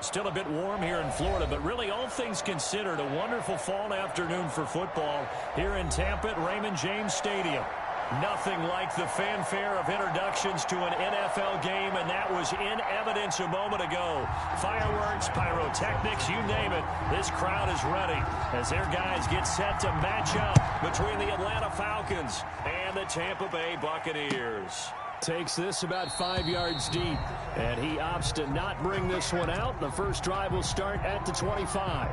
still a bit warm here in Florida, but really all things considered, a wonderful fall afternoon for football here in Tampa at Raymond James Stadium. Nothing like the fanfare of introductions to an NFL game, and that was in evidence a moment ago. Fireworks, pyrotechnics, you name it, this crowd is ready as their guys get set to match up between the Atlanta Falcons and the Tampa Bay Buccaneers. Takes this about 5 yards deep, and he opts to not bring this one out. The first drive will start at the 25.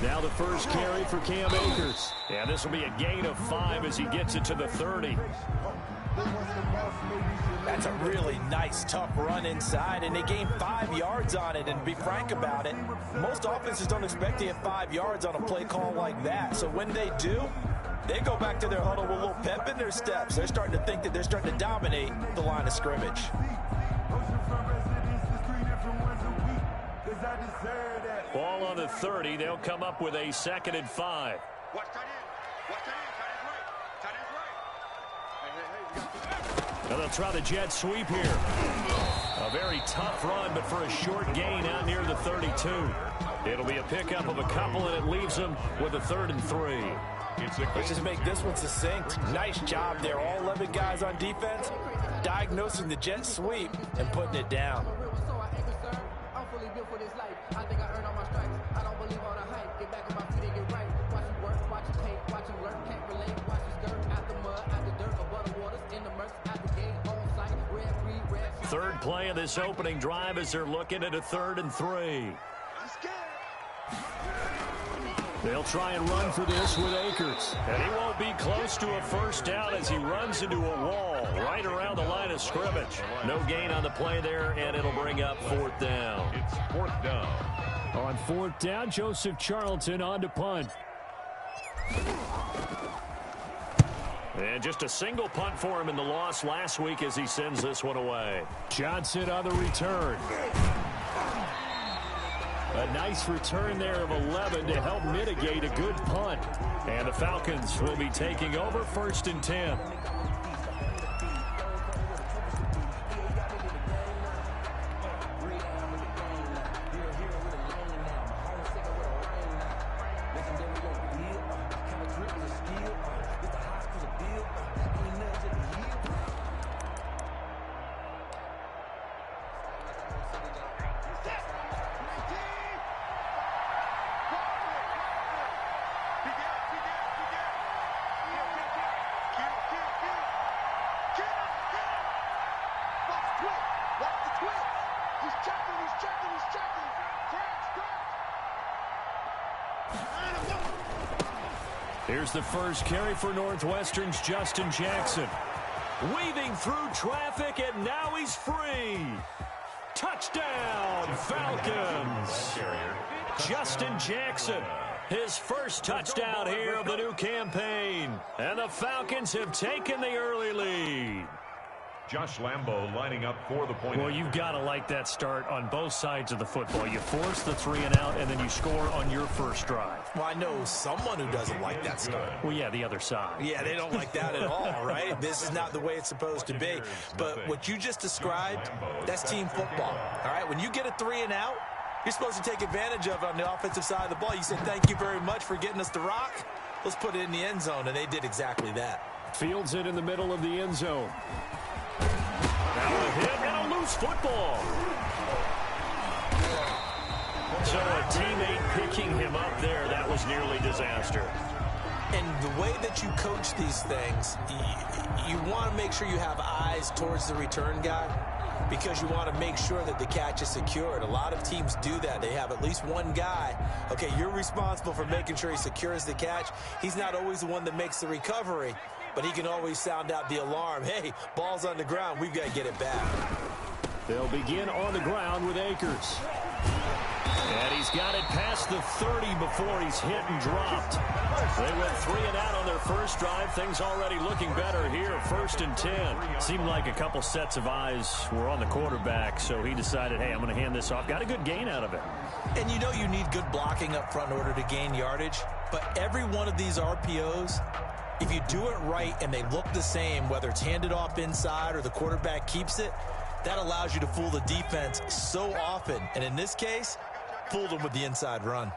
Now the first carry for Cam Akers. Yeah, this will be a gain of 5 as he gets it to the 30. That's a really nice, tough run inside, and they gained 5 yards on it. And to be frank about it, most offenses don't expect to get 5 yards on a play call like that. So when they do, they go back to their huddle with a little pep in their steps. They're starting to think that they're starting to dominate the line of scrimmage. Ball on the 30. They'll come up with a 2nd and 5. Now they'll try the jet sweep here. A very tough run, but for a short gain out near the 32. It'll be a pickup of a couple, and it leaves them with a 3rd and 3. Let's just make this one succinct. Nice job there. All 11 guys on defense diagnosing the jet sweep and putting it down. Third play of this opening drive as they're looking at a 3rd and 3. They'll try and run for this with Akers. And he won't be close to a first down as he runs into a wall right around the line of scrimmage. No gain on the play there, and it'll bring up 4th down. It's 4th down. On 4th down, Joseph Charlton on to punt. And just a single punt for him in the loss last week as he sends this one away. Johnson on the return. A nice return there of 11 to help mitigate a good punt. And the Falcons will be taking over 1st and 10. Here's the first carry for Northwestern's Justin Jackson. Weaving through traffic, and now he's free. Touchdown, Falcons. Justin Jackson, his first touchdown here of the new campaign. And the Falcons have taken the early lead. Josh Lambo lining up for the point. Well, you've got to like that start on both sides of the football. You force the 3 and out, and then you score on your first drive. Well, I know someone who doesn't like that start. Well, yeah, the other side. Yeah, they don't like that at all, right? This is not the way it's supposed to be. But what you just described, that's team football, all right? When you get a 3 and out, you're supposed to take advantage of it on the offensive side of the ball. You said, thank you very much for getting us the rock. Let's put it in the end zone, and they did exactly that. Fields it in the middle of the end zone. Now a hit and a loose football. So a teammate picking him up there, that was nearly disaster. And the way that you coach these things, you want to make sure you have eyes towards the return guy because you want to make sure that the catch is secured. A lot of teams do that. They have at least one guy. Okay, you're responsible for making sure he secures the catch. He's not always the one that makes the recovery, but he can always sound out the alarm. Hey, ball's on the ground. We've got to get it back. They'll begin on the ground with Akers. And he's got it past the 30 before he's hit and dropped. They went 3 and out on their first drive. Things already looking better here. 1st and 10. Seemed like a couple sets of eyes were on the quarterback, so he decided, hey, I'm going to hand this off. Got a good gain out of it. And you know you need good blocking up front in order to gain yardage. But every one of these RPOs, if you do it right and they look the same, whether it's handed off inside or the quarterback keeps it, that allows you to fool the defense so often. And in this case, fooled them with the inside run.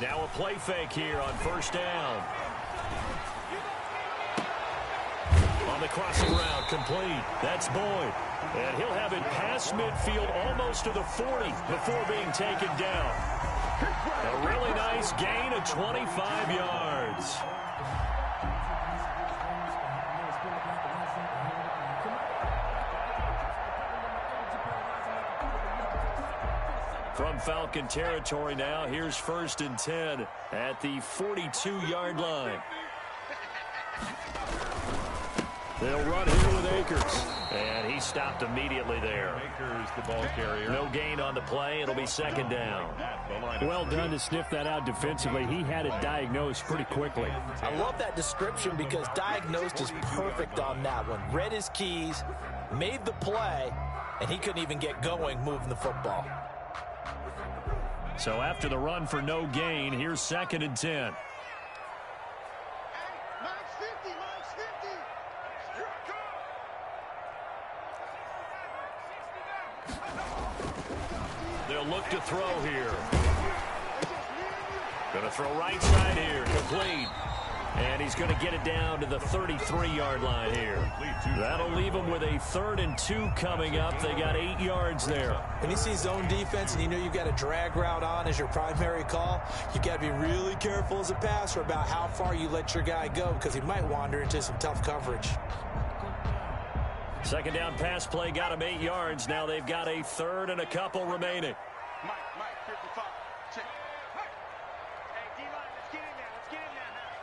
Now a play fake here on 1st down. On the crossing route, complete. That's Boyd. And he'll have it past midfield almost to the 40 before being taken down. A really nice gain of 25 yards. From Falcon territory now, here's 1st and 10 at the 42-yard line. They'll run here with Akers. And he stopped immediately there. Akers, the ball carrier. No gain on the play. It'll be 2nd down. Well done to sniff that out defensively. He had it diagnosed pretty quickly. I love that description because diagnosed is perfect on that one. Read his keys, made the play, and he couldn't even get going moving the football. So after the run for no gain, here's 2nd and 10. They'll look to throw here. Going to throw right side here. Complete. And he's going to get it down to the 33-yard line here. That'll leave him with a 3rd and 2 coming up. They got 8 yards there. When you see zone defense and you know you've got a drag route on as your primary call, you've got to be really careful as a passer about how far you let your guy go because he might wander into some tough coverage. 2nd down pass play got him 8 yards. Now they've got a 3rd and a couple remaining. Mike, 55. Check. Hey, D-line, let's get in there. Let's get in there now.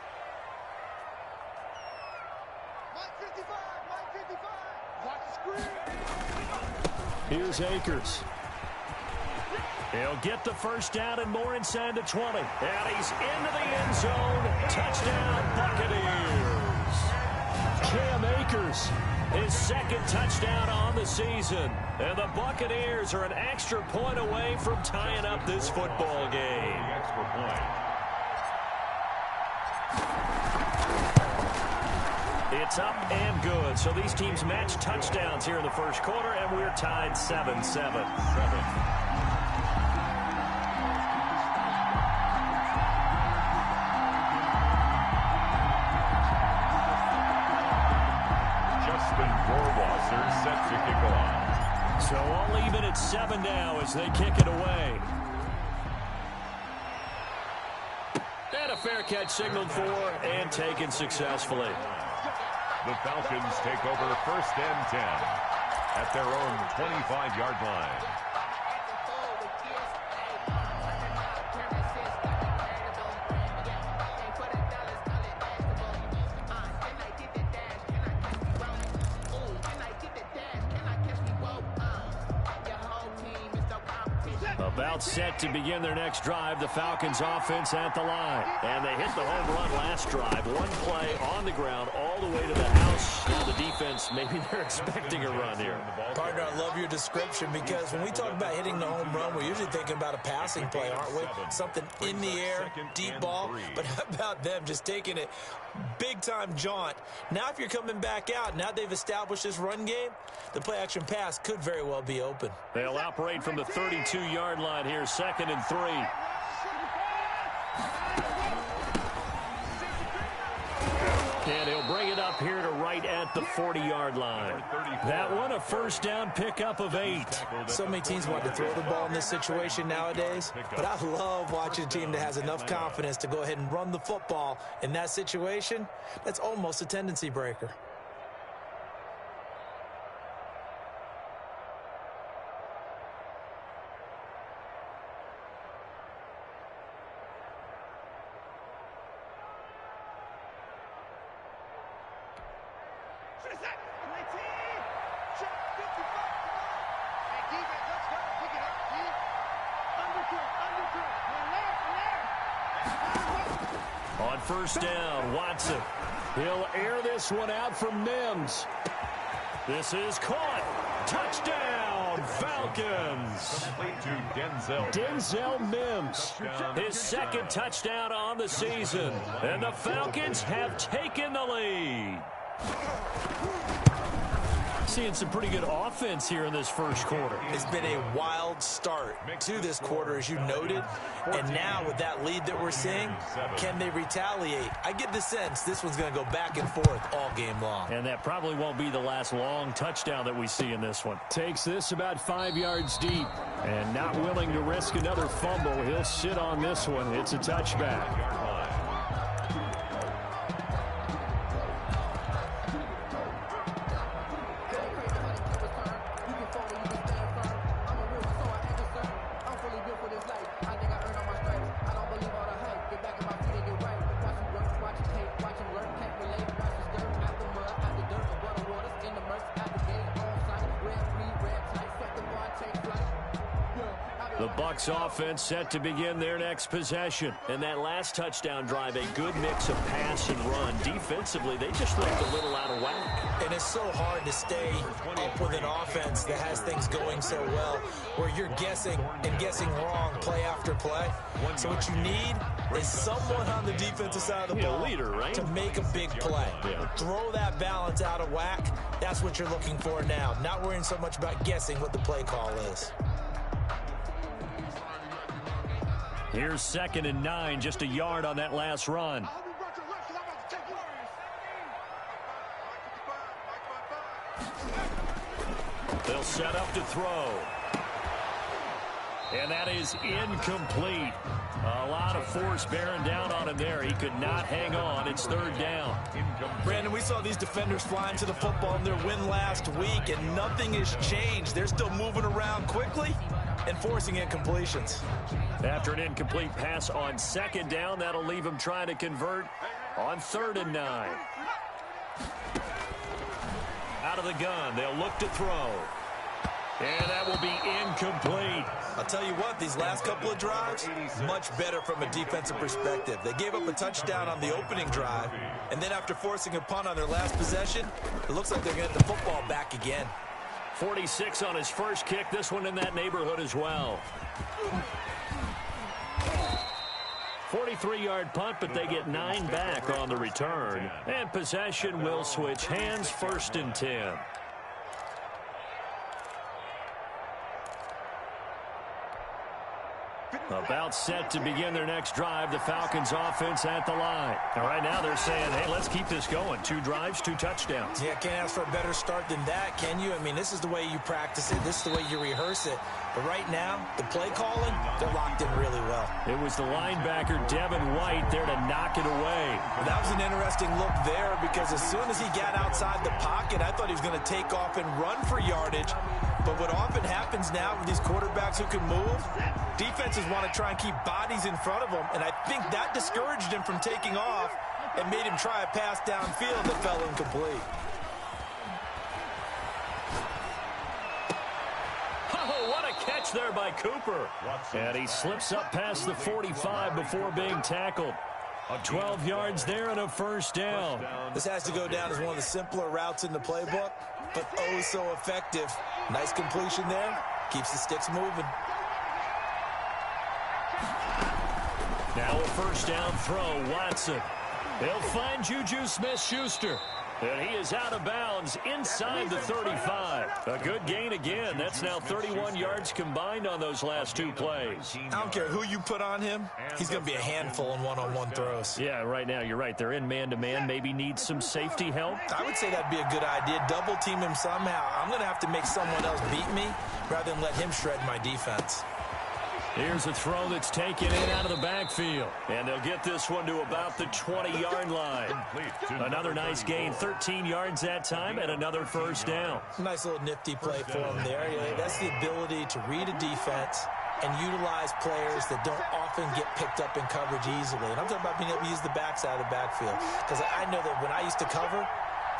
Mike 55. Watch the screen. Here's Akers. He'll get the 1st down and more inside the 20. And he's into the end zone. Touchdown, Buccaneers. Cam Akers, his 2nd touchdown on the season. And the Buccaneers are an extra point away from tying up this football game. Extra point. It's up and good. So these teams match touchdowns here in the 1st quarter, and we're tied 7-7. Set to kick off. So all even at 7 now as they kick it away. And a fair catch signaled for and taken successfully. The Falcons take over 1st and 10 at their own 25-yard line. About set to begin their next drive. The Falcons offense at the line. And they hit the home run last drive. One play on the ground all the way to the house. Now the defense, maybe they're expecting a run here. Partner, I love your description because when we talk about hitting the home run, we're usually thinking about a passing play, aren't we? Something in the air, deep ball. But how about them just taking it big-time jaunt? Now if you're coming back out, now they've established this run game, the play-action pass could very well be open. They'll operate from the 32-yard line here, 2nd and 3. And he'll bring it up here to right at the 40-yard line. That one, a 1st down pickup of 8. So many teams want to throw the ball in this situation nowadays, but I love watching a team that has enough confidence to go ahead and run the football in that situation. That's almost a tendency breaker. on first down. Watson. He'll air this one out for Mims. This is caught. Touchdown, Falcons. To Denzel Mims, his second touchdown on the season. And the Falcons have taken the lead. Seeing some pretty good offense here in this first quarter. It's been a wild start to this quarter, as you noted. And now with that lead that we're seeing, can they retaliate? I get the sense this one's going to go back and forth all game long. And that probably won't be the last long touchdown that we see in this one. Takes this about 5 yards deep. And not willing to risk another fumble. He'll sit on this one. It's a touchback. The Bucs offense set to begin their next possession. And that last touchdown drive, a good mix of pass and run. Defensively, they just looked a little out of whack. And it's so hard to stay up with an offense that has things going so well, where you're guessing and guessing wrong play after play. So what you need is someone on the defensive side of the ball, leader, right? to make a big play. Yeah. Throw that balance out of whack. That's what you're looking for now. Not worrying so much about guessing what the play call is. Here's 2nd and 9, just a yard on that last run. They'll set up to throw. And that is incomplete. A lot of force bearing down on him there. He could not hang on. It's 3rd down. Brandon, we saw these defenders flying to the football in their win last week, and nothing has changed. They're still moving around quickly and forcing incompletions. After an incomplete pass on 2nd down, that'll leave him trying to convert on 3rd and 9. Out of the gun, they'll look to throw. And that will be incomplete. I'll tell you what, these last couple of drives, much better from a defensive perspective. They gave up a touchdown on the opening drive, and then after forcing a punt on their last possession, it looks like they're going to get the football back again. 46 on his first kick. This one in that neighborhood as well. 43-yard punt, but they get 9 back on the return. And possession will switch hands, 1st and 10. About set to begin their next drive. The Falcons offense at the line. And right now they're saying, hey, let's keep this going. 2 drives, 2 touchdowns. Yeah, can't ask for a better start than that, can you? I mean, this is the way you practice it. This is the way you rehearse it. But right now, the play calling, they're locked in really well. It was the linebacker, Devin White, there to knock it away. Well, that was an interesting look there, because as soon as he got outside the pocket, I thought he was going to take off and run for yardage. But what often happens now with these quarterbacks who can move, defenses want to try and keep bodies in front of them, and I think that discouraged him from taking off and made him try a pass downfield that fell incomplete. Oh, what a catch there by Cooper. And he slips up past the 45 before being tackled. 12 yards there and a 1st down. This has to go down as one of the simpler routes in the playbook, but oh so effective. Nice completion there. Keeps the sticks moving. Now a 1st down throw, Watson. They'll find Juju Smith-Schuster. And he is out of bounds inside the 35. A good gain again. That's now 31 yards combined on those last 2 plays. I don't care who you put on him. He's going to be a handful in one-on-one throws. Yeah, right now you're right. They're in man-to-man. Maybe need some safety help. I would say that'd be a good idea. Double team him somehow. I'm going to have to make someone else beat me rather than let him shred my defense. Here's a throw that's taken in out of the backfield. And they'll get this one to about the 20-yard line. Another nice gain, 13 yards that time, and another 1st down. Nice little nifty play for him there. That's the ability to read a defense and utilize players that don't often get picked up in coverage easily. And I'm talking about being able to use the backside of the backfield. Because I know that when I used to cover,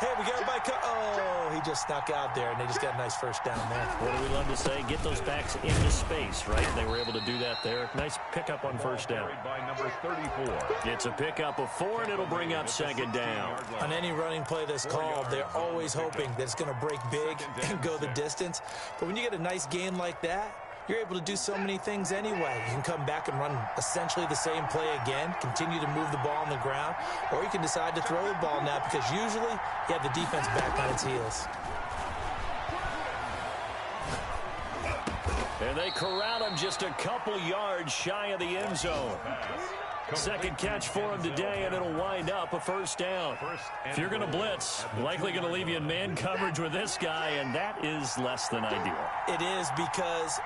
Hey, we got everybody. Oh, he just snuck out there, and they just got a nice first down there. What do we love to say? Get those backs into space, right? They were able to do that there. Nice pickup on first down. By number 34. It's a pickup of 4, and it'll bring up second down. On any running play that's called, they're always hoping that it's going to break big and go the distance. But when you get a nice gain like that, you're able to do so many things anyway. You can come back and run essentially the same play again, continue to move the ball on the ground, or you can decide to throw the ball now because usually you have the defense back on its heels. And they corral him just a couple yards shy of the end zone. Second catch for him today, and it'll wind up a first down. If you're going to blitz, likely going to leave you in man coverage with this guy, and that is less than ideal. It is because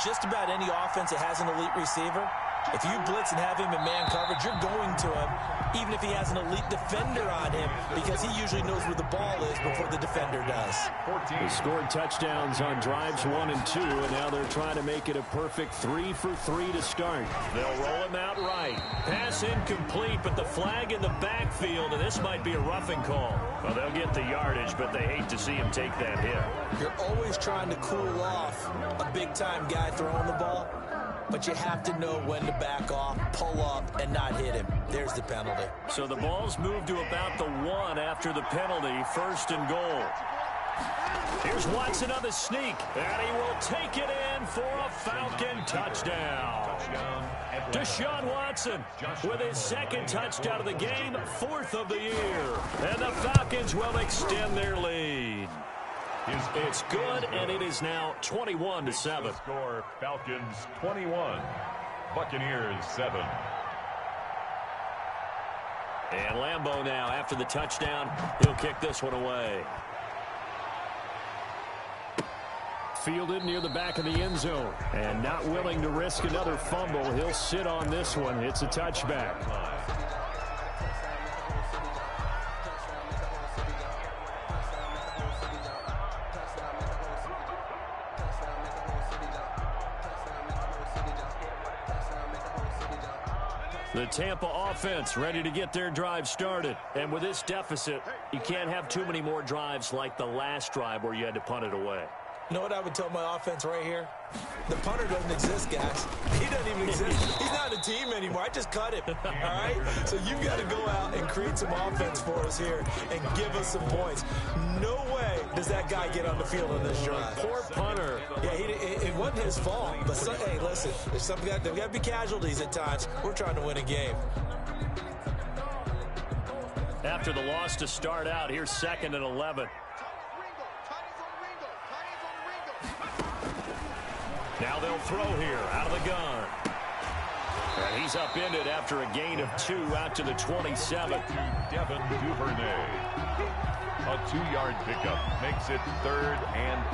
just about any offense that has an elite receiver, if you blitz and have him in man coverage, you're going to him, even if he has an elite defender on him, because he usually knows where the ball is before the defender does. They scored touchdowns on drives 1 and 2, and now they're trying to make it a perfect 3 for 3 to start. They'll roll him out right. Pass incomplete, but the flag in the backfield, and this might be a roughing call. Well, they'll get the yardage, but they hate to see him take that hit. You're always trying to cool off a big-time guy throwing the ball, but you have to know when to back off, pull up, and not hit him. There's the penalty. So the ball's moved to about the 1 after the penalty, 1st and goal. Here's Watson on the sneak, and he will take it in for a Falcon touchdown. Deshaun Watson with his 2nd touchdown of the game, 4th of the year. And the Falcons will extend their lead. It's good, and it is now 21-7. Score, Falcons 21, Buccaneers 7. And Lambeau now, after the touchdown, he'll kick this one away. Fielded near the back of the end zone. And not willing to risk another fumble, he'll sit on this one. It's a touchback. The Tampa offense ready to get their drive started. And with this deficit, you can't have too many more drives like the last drive where you had to punt it away. You know what I would tell my offense right here? The punter doesn't exist, guys. He doesn't even exist. He's not a team anymore. I just cut him, all right? So you've got to go out and create some offense for us here and give us some points. No way does that guy get on the field on this drive. Poor punter. Yeah, it wasn't his fault. But, hey, listen, there's got to be casualties at times. We're trying to win a game. After the loss to start out, here's 2nd and 11. Now they'll throw here out of the gun. And he's upended after a gain of 2 out to the 27. Devin Duvernay. A 2-yard pickup makes it 3rd and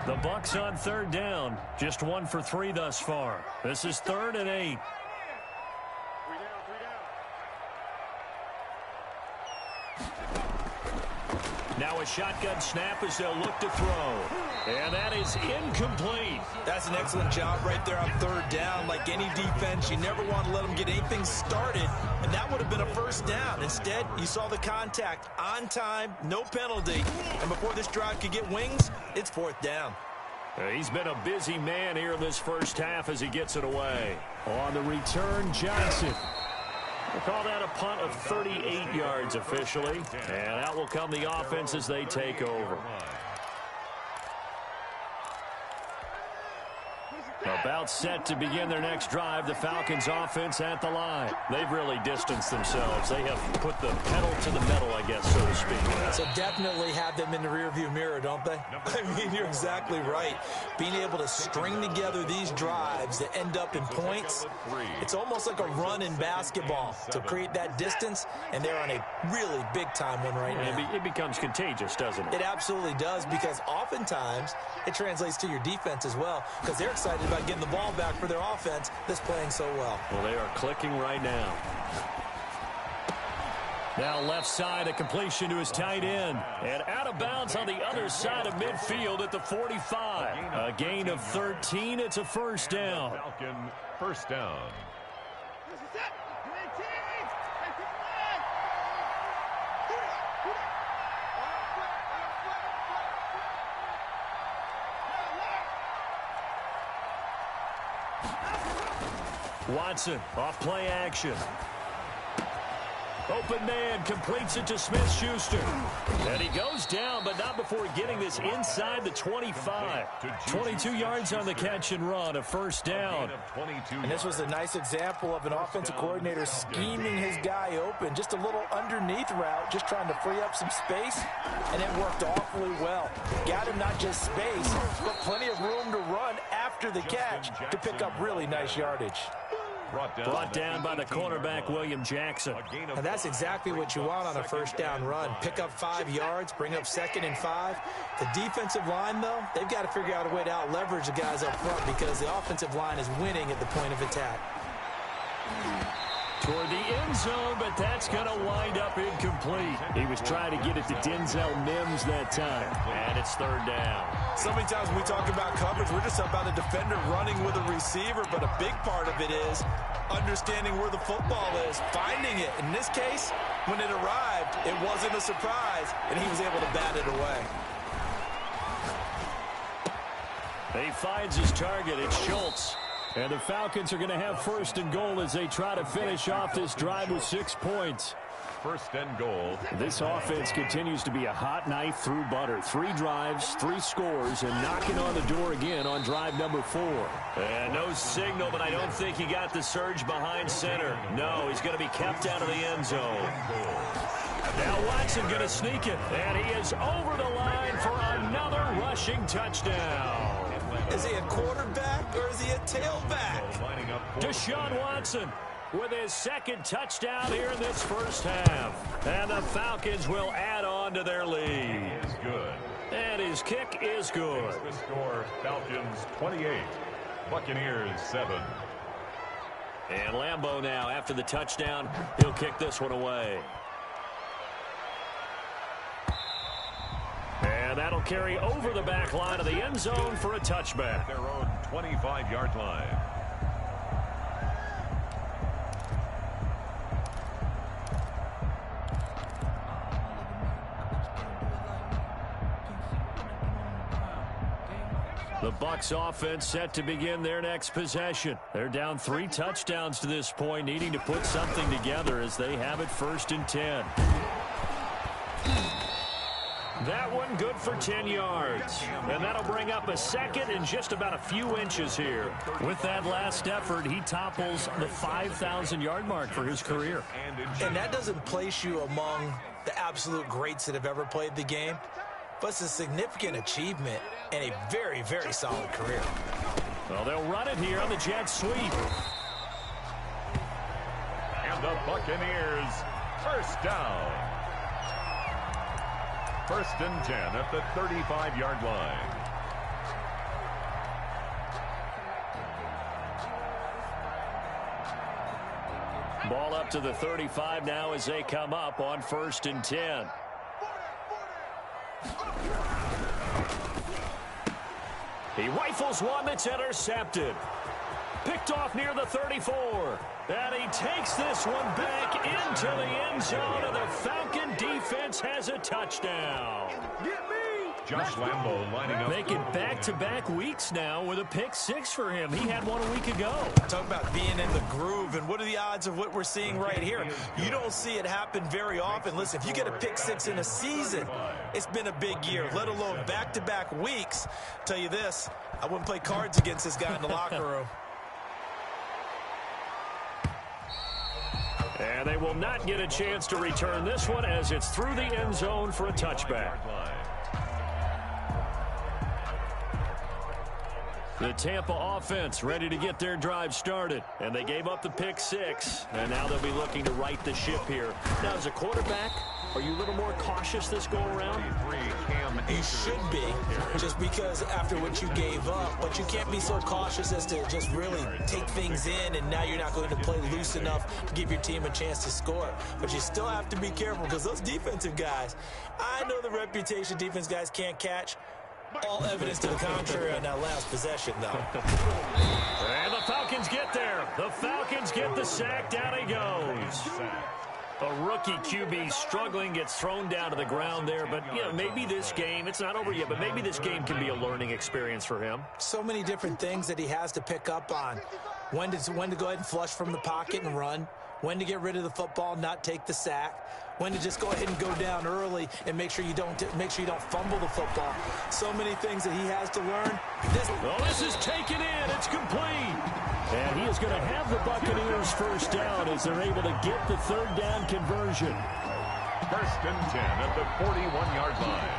8. The Bucs on 3rd down. Just 1 for 3 thus far. This is 3rd and 8. Now a shotgun snap as they'll look to throw. And that is incomplete. That's an excellent job right there on 3rd down. Like any defense, you never want to let them get anything started, and that would have been a first down. Instead, you saw the contact on time, no penalty, and before this drive could get wings, it's 4th down. He's been a busy man here in this first half as he gets it away. On the return, Johnson. We'll call that a punt of 38 yards officially. And out will come the offense as they take over. About set to begin their next drive, the Falcons offense at the line. They've really distanced themselves. They have put the pedal to the metal, I guess, so to speak. So definitely have them in the rearview mirror, don't they? I mean, you're exactly right. Being able to string together these drives that end up in points, it's almost like a run in basketball to create that distance, and they're on a really big-time one right now. It becomes contagious, doesn't it? It absolutely does, because oftentimes it translates to your defense as well, because they're excited about getting the ball back for their offense that's playing so well. Well, they are clicking right now. Now left side, a completion to his tight end. And out of bounds on the other side of midfield at the 45. A gain of 13. It's a first down. Falcon first down. Watson off play action. Open man completes it to Smith-Schuster. And he goes down, but not before getting this inside the 25. 22 yards on the catch and run, a first down. And this was a nice example of an offensive coordinator scheming his guy open. Just a little underneath route, just trying to free up some space, and it worked awfully well. Got him not just space, but plenty of room to run after the catch to pick up really nice yardage. Brought down by the cornerback, William Jackson. And that's exactly what you want on a first down run. Pick up 5 yards, bring up 2nd and 5. The defensive line, though, they've got to figure out a way to out-leverage the guys up front because the offensive line is winning at the point of attack. Toward the end zone, but that's going to wind up incomplete. He was trying to get it to Denzel Mims that time. And it's third down. So many times when we talk about coverage, we're just about a defender running with a receiver, but a big part of it is understanding where the football is, finding it. In this case, when it arrived, it wasn't a surprise, and he was able to bat it away. He finds his target. It's Schultz. And the Falcons are going to have first and goal as they try to finish off this drive with 6 points. First and goal. This offense continues to be a hot knife through butter. 3 drives, 3 scores, and knocking on the door again on drive number 4. And no signal, but I don't think he got the surge behind center. No, he's going to be kept out of the end zone. Now Watson going to sneak it, and he is over the line for another rushing touchdown. Is he a quarterback or is he a tailback? Deshaun Watson with his 2nd touchdown here in this first half. And the Falcons will add on to their lead. Is good. And his kick is good. The score, Falcons 28, Buccaneers 7. And Lambeau now, after the touchdown, he'll kick this one away. And that'll carry over the back line of the end zone for a touchback. Their own 25-yard line. The Bucs offense set to begin their next possession. They're down 3 touchdowns to this point, needing to put something together as they have it 1st and 10. That one good for 10 yards. And that'll bring up a 2nd and just about a few inches here. With that last effort, he topples the 5,000-yard mark for his career. And that doesn't place you among the absolute greats that have ever played the game, but it's a significant achievement and a very, very solid career. Well, they'll run it here on the jet sweep. And the Buccaneers, first down. 1st and 10 at the 35-yard line. Ball up to the 35 now as they come up on 1st and 10. He rifles one that's intercepted. Picked off near the 34. And he takes this one back into the end zone, and the Falcon defense has a touchdown. Josh Lambeau lining up. Making back-to-back weeks now with a pick 6 for him. He had one a week ago. Talk about being in the groove, and what are the odds of what we're seeing right here? You don't see it happen very often. Listen, if you get a pick 6 in a season, it's been a big year, let alone back-to-back weeks. I'll tell you this, I wouldn't play cards against this guy in the locker room. And they will not get a chance to return this one as it's through the end zone for a touchback. The Tampa offense ready to get their drive started. And they gave up the pick 6. And now they'll be looking to right the ship here. Now as a quarterback, Are you a little more cautious this go-around? You should be, just because after what you gave up. But you can't be so cautious as to just really take things in, and now you're not going to play loose enough to give your team a chance to score. But you still have to be careful, because those defensive guys, I know the reputation defense guys can't catch. All evidence to the contrary on that last possession, though. And the Falcons get there. The Falcons get the sack. Down he goes. A rookie QB struggling, gets thrown down to the ground there. But, you know, maybe this game, it's not over yet, but maybe this game can be a learning experience for him. So many different things that he has to pick up on. When to go ahead and flush from the pocket and run. When to get rid of the football, not take the sack. When to just go ahead and go down early and make sure you don't fumble the football. So many things that he has to learn. This is taken in. It's complete. And he is going to have the Buccaneers first down as they're able to get the third down conversion. First and 10 at the 41-yard line.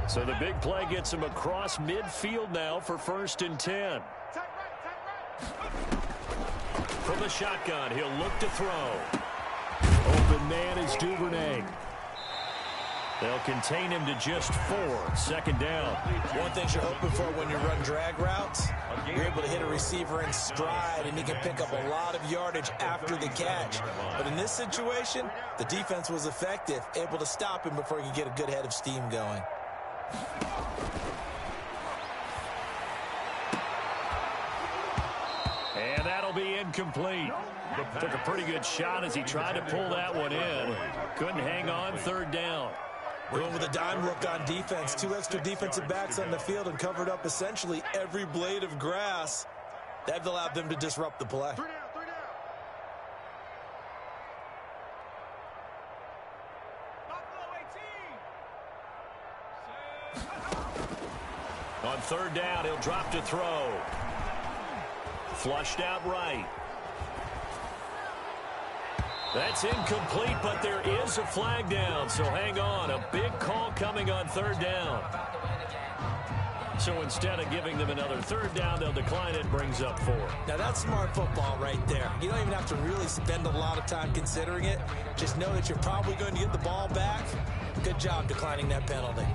So the big play gets him across midfield now for first and 10. From the shotgun, he'll look to throw. Open man is Duvernay. They'll contain him to just 4. Second down. One thing you're hoping for when you run drag routes, you're able to hit a receiver in stride, and he can pick up a lot of yardage after the catch. But in this situation, the defense was effective, able to stop him before he could get a good head of steam going. And that'll be incomplete. Took a pretty good shot as he tried to pull that one in. Couldn't hang on. Third down. Going with a dime look on defense. 2 extra defensive backs on the field and covered up essentially every blade of grass. That allowed them to disrupt the play. On third down, he'll drop to throw. Flushed out right. That's incomplete, but there is a flag down, so hang on. A big call coming on third down. So instead of giving them another third down, they'll decline it, brings up 4. Now that's smart football right there. You don't even have to really spend a lot of time considering it. Just know that you're probably going to get the ball back. Good job declining that penalty.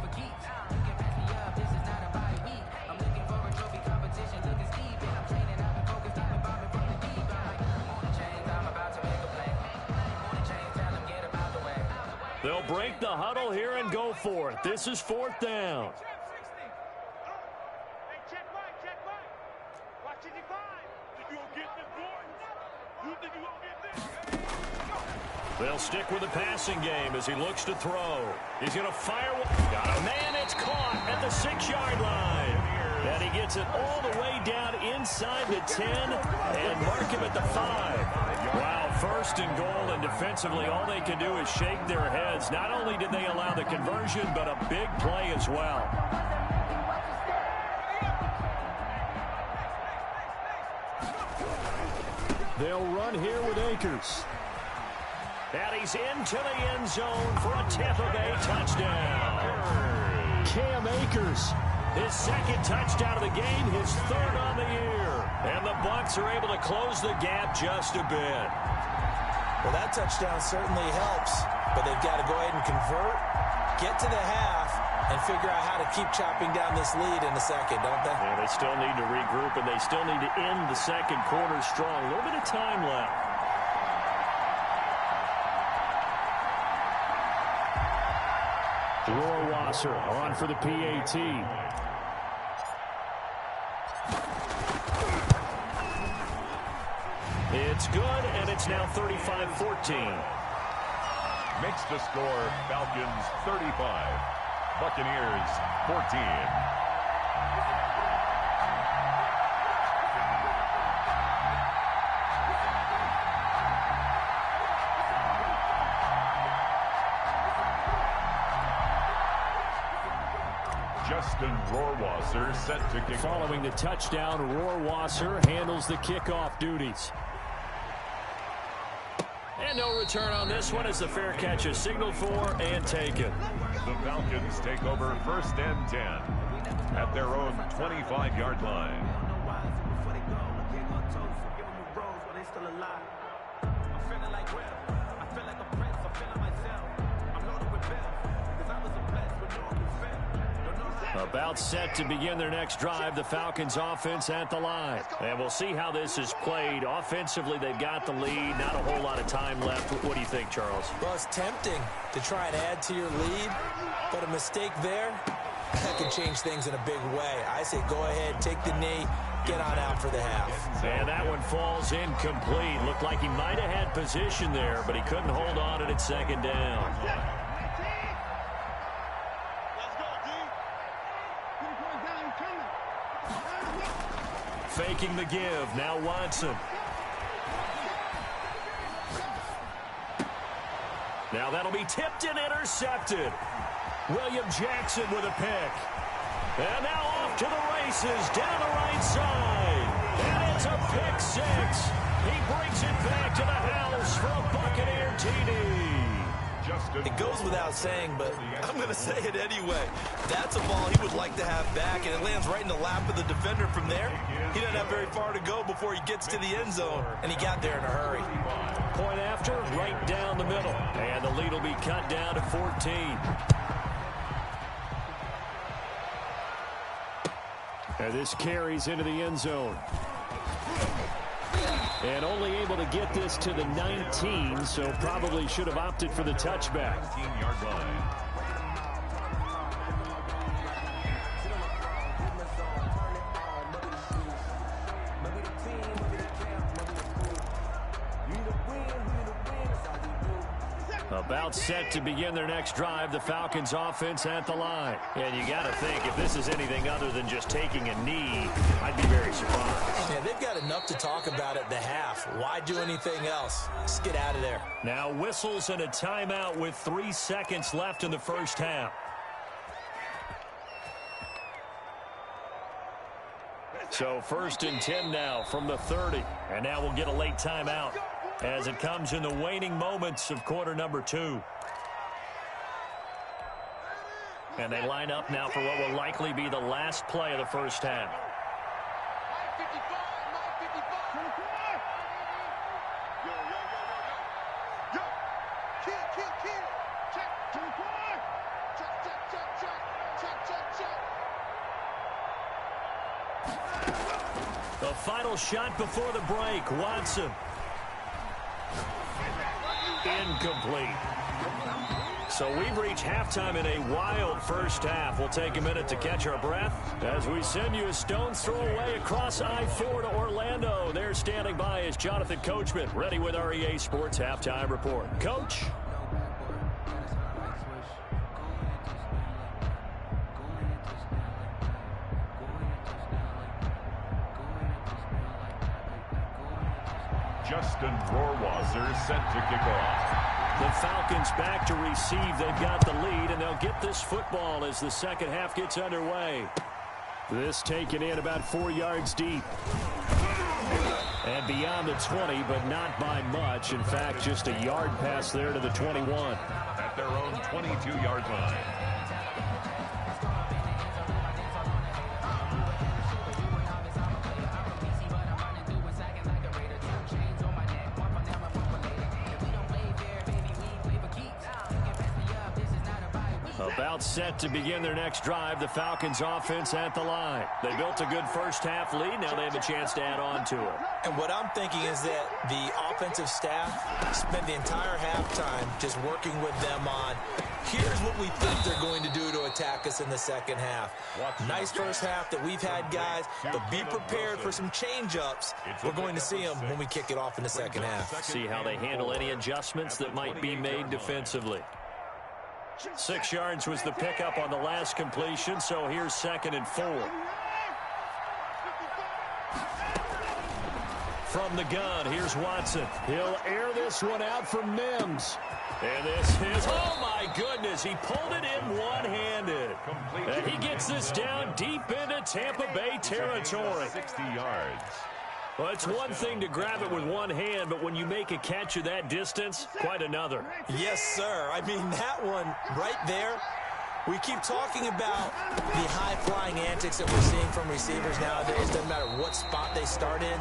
They'll break the huddle here and go for it. This is 4th down. They'll stick with the passing game as he looks to throw. He's going to fire. Got a man. It's caught at the 6-yard line. And he gets it all the way down inside the 10 and mark him at the 5. Wow, first and goal, and defensively all they can do is shake their heads. Not only did they allow the conversion, but a big play as well. They'll run here with Akers. And he's into the end zone for a Tampa Bay touchdown. Cam Akers, his 2nd touchdown of the game, his 3rd on the year. And the Bucs are able to close the gap just a bit. Well, that touchdown certainly helps, but they've got to go ahead and convert, get to the half, and figure out how to keep chopping down this lead in the second, don't they? Yeah, they still need to regroup, and they still need to end the second quarter strong. A little bit of time left. Rohrwasser on for the PAT. It's good, and it's now 35-14. Makes the score Falcons 35, Buccaneers 14. Justin Rohrwasser set to kick. Following the touchdown, Rohrwasser handles the kickoff duties. And no return on this one as the fair catch is signaled for and taken. The Falcons take over first and 10 at their own 25-yard line. About set to begin their next drive, the Falcons offense at the line. And we'll see how this is played. Offensively, they've got the lead. Not a whole lot of time left. What do you think, Charles? Well, it's tempting to try and add to your lead, but a mistake there, that can change things in a big way. I say go ahead, take the knee, get on out for the half. And that one falls incomplete. Looked like he might have had position there, but he couldn't hold on to it at second down. Faking the give. Now Watson. Now that'll be tipped and intercepted. William Jackson with a pick. And now off to the races down the right side. And it's a pick six. He brings it back to the house for a Buccaneer TD. It goes without saying, but I'm going to say it anyway. That's a ball he would like to have back, and it lands right in the lap of the defender from there. He doesn't have very far to go before he gets to the end zone, and he got there in a hurry. Point after, right down the middle. And the lead will be cut down to 14. And this carries into the end zone. And only able to get this to the 19, so probably should have opted for the touchback. 19-yard line. About set to begin their next drive, the Falcons offense at the line. And you got to think, if this is anything other than just taking a knee, I'd be very surprised. Yeah, they've got enough to talk about at the half. Why do anything else? Just get out of there. Now whistles and a timeout with 3 seconds left in the first half. So 1st and 10 now from the 30. And now we'll get a late timeout as it comes in the waning moments of quarter number 2. And they line up now for what will likely be the last play of the first half. The final shot before the break, Watson. Incomplete. So we've reached halftime in a wild first half. We'll take a minute to catch our breath as we send you a stone's throw away across I-4 to Orlando. There standing by is Jonathan Coachman, ready with our EA Sports Halftime Report. Coach? Justin Rohrwasser set to kick off. The Falcons back to receive. They've got the lead, and they'll get this football as the second half gets underway. This taken in about 4 yards deep. And beyond the 20, but not by much. In fact, just a yard pass there to the 21. At their own 22-yard line. About set to begin their next drive, the Falcons offense at the line. They built a good first half lead. Now they have a chance to add on to it. And what I'm thinking is that the offensive staff spent the entire halftime just working with them on, here's what we think they're going to do to attack us in the second half. Nice first half that we've had, guys, but be prepared for some change-ups. We're going to see them when we kick it off in the second half. See how they handle any adjustments that might be made defensively. 6 yards was the pickup on the last completion, so here's 2nd and 4. From the gun, here's Watson. He'll air this one out for Mims. And this is, oh my goodness, he pulled it in one-handed. And he gets this down deep into Tampa Bay territory. 60 yards. Well, it's one thing to grab it with one hand, but when you make a catch of that distance, quite another. Yes, sir. I mean, that one right there, We keep talking about the high-flying antics that we're seeing from receivers nowadays. Doesn't matter what spot they start in.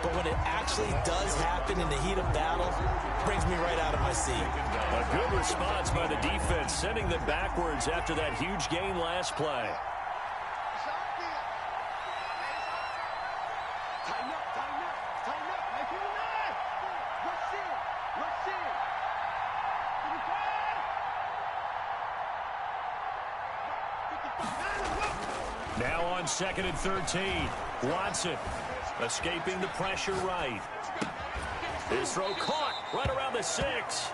But when it actually does happen in the heat of battle, it brings me right out of my seat. A good response by the defense, sending them backwards after that huge gain last play. Now on 2nd and 13. Watson escaping the pressure right. His throw caught right around the 6.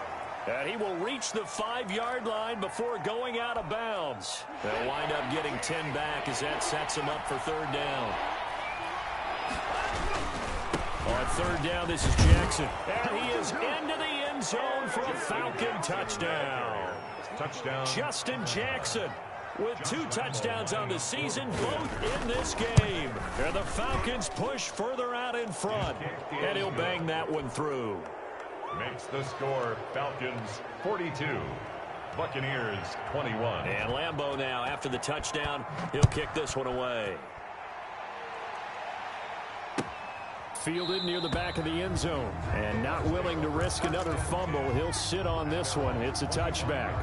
And he will reach the 5-yard line before going out of bounds. They'll wind up getting 10 back as that sets him up for 3rd down. On 3rd down, this is Jackson. And he is into the end zone for a Falcon touchdown. Touchdown. Justin Jackson with 2 touchdowns on the season, both in this game. And the Falcons push further out in front. And he'll bang that one through. Makes the score Falcons 42. Buccaneers 21. And Lambeau now, after the touchdown, he'll kick this one away. Fielded near the back of the end zone. And not willing to risk another fumble. He'll sit on this one. It's a touchback.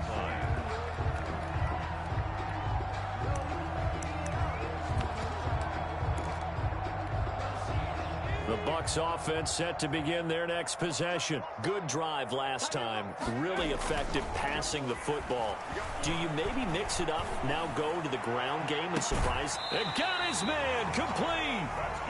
The Bucs offense set to begin their next possession. Good drive last time. Really effective passing the football. Do you maybe mix it up, now go to the ground game and surprise? And got his man complete.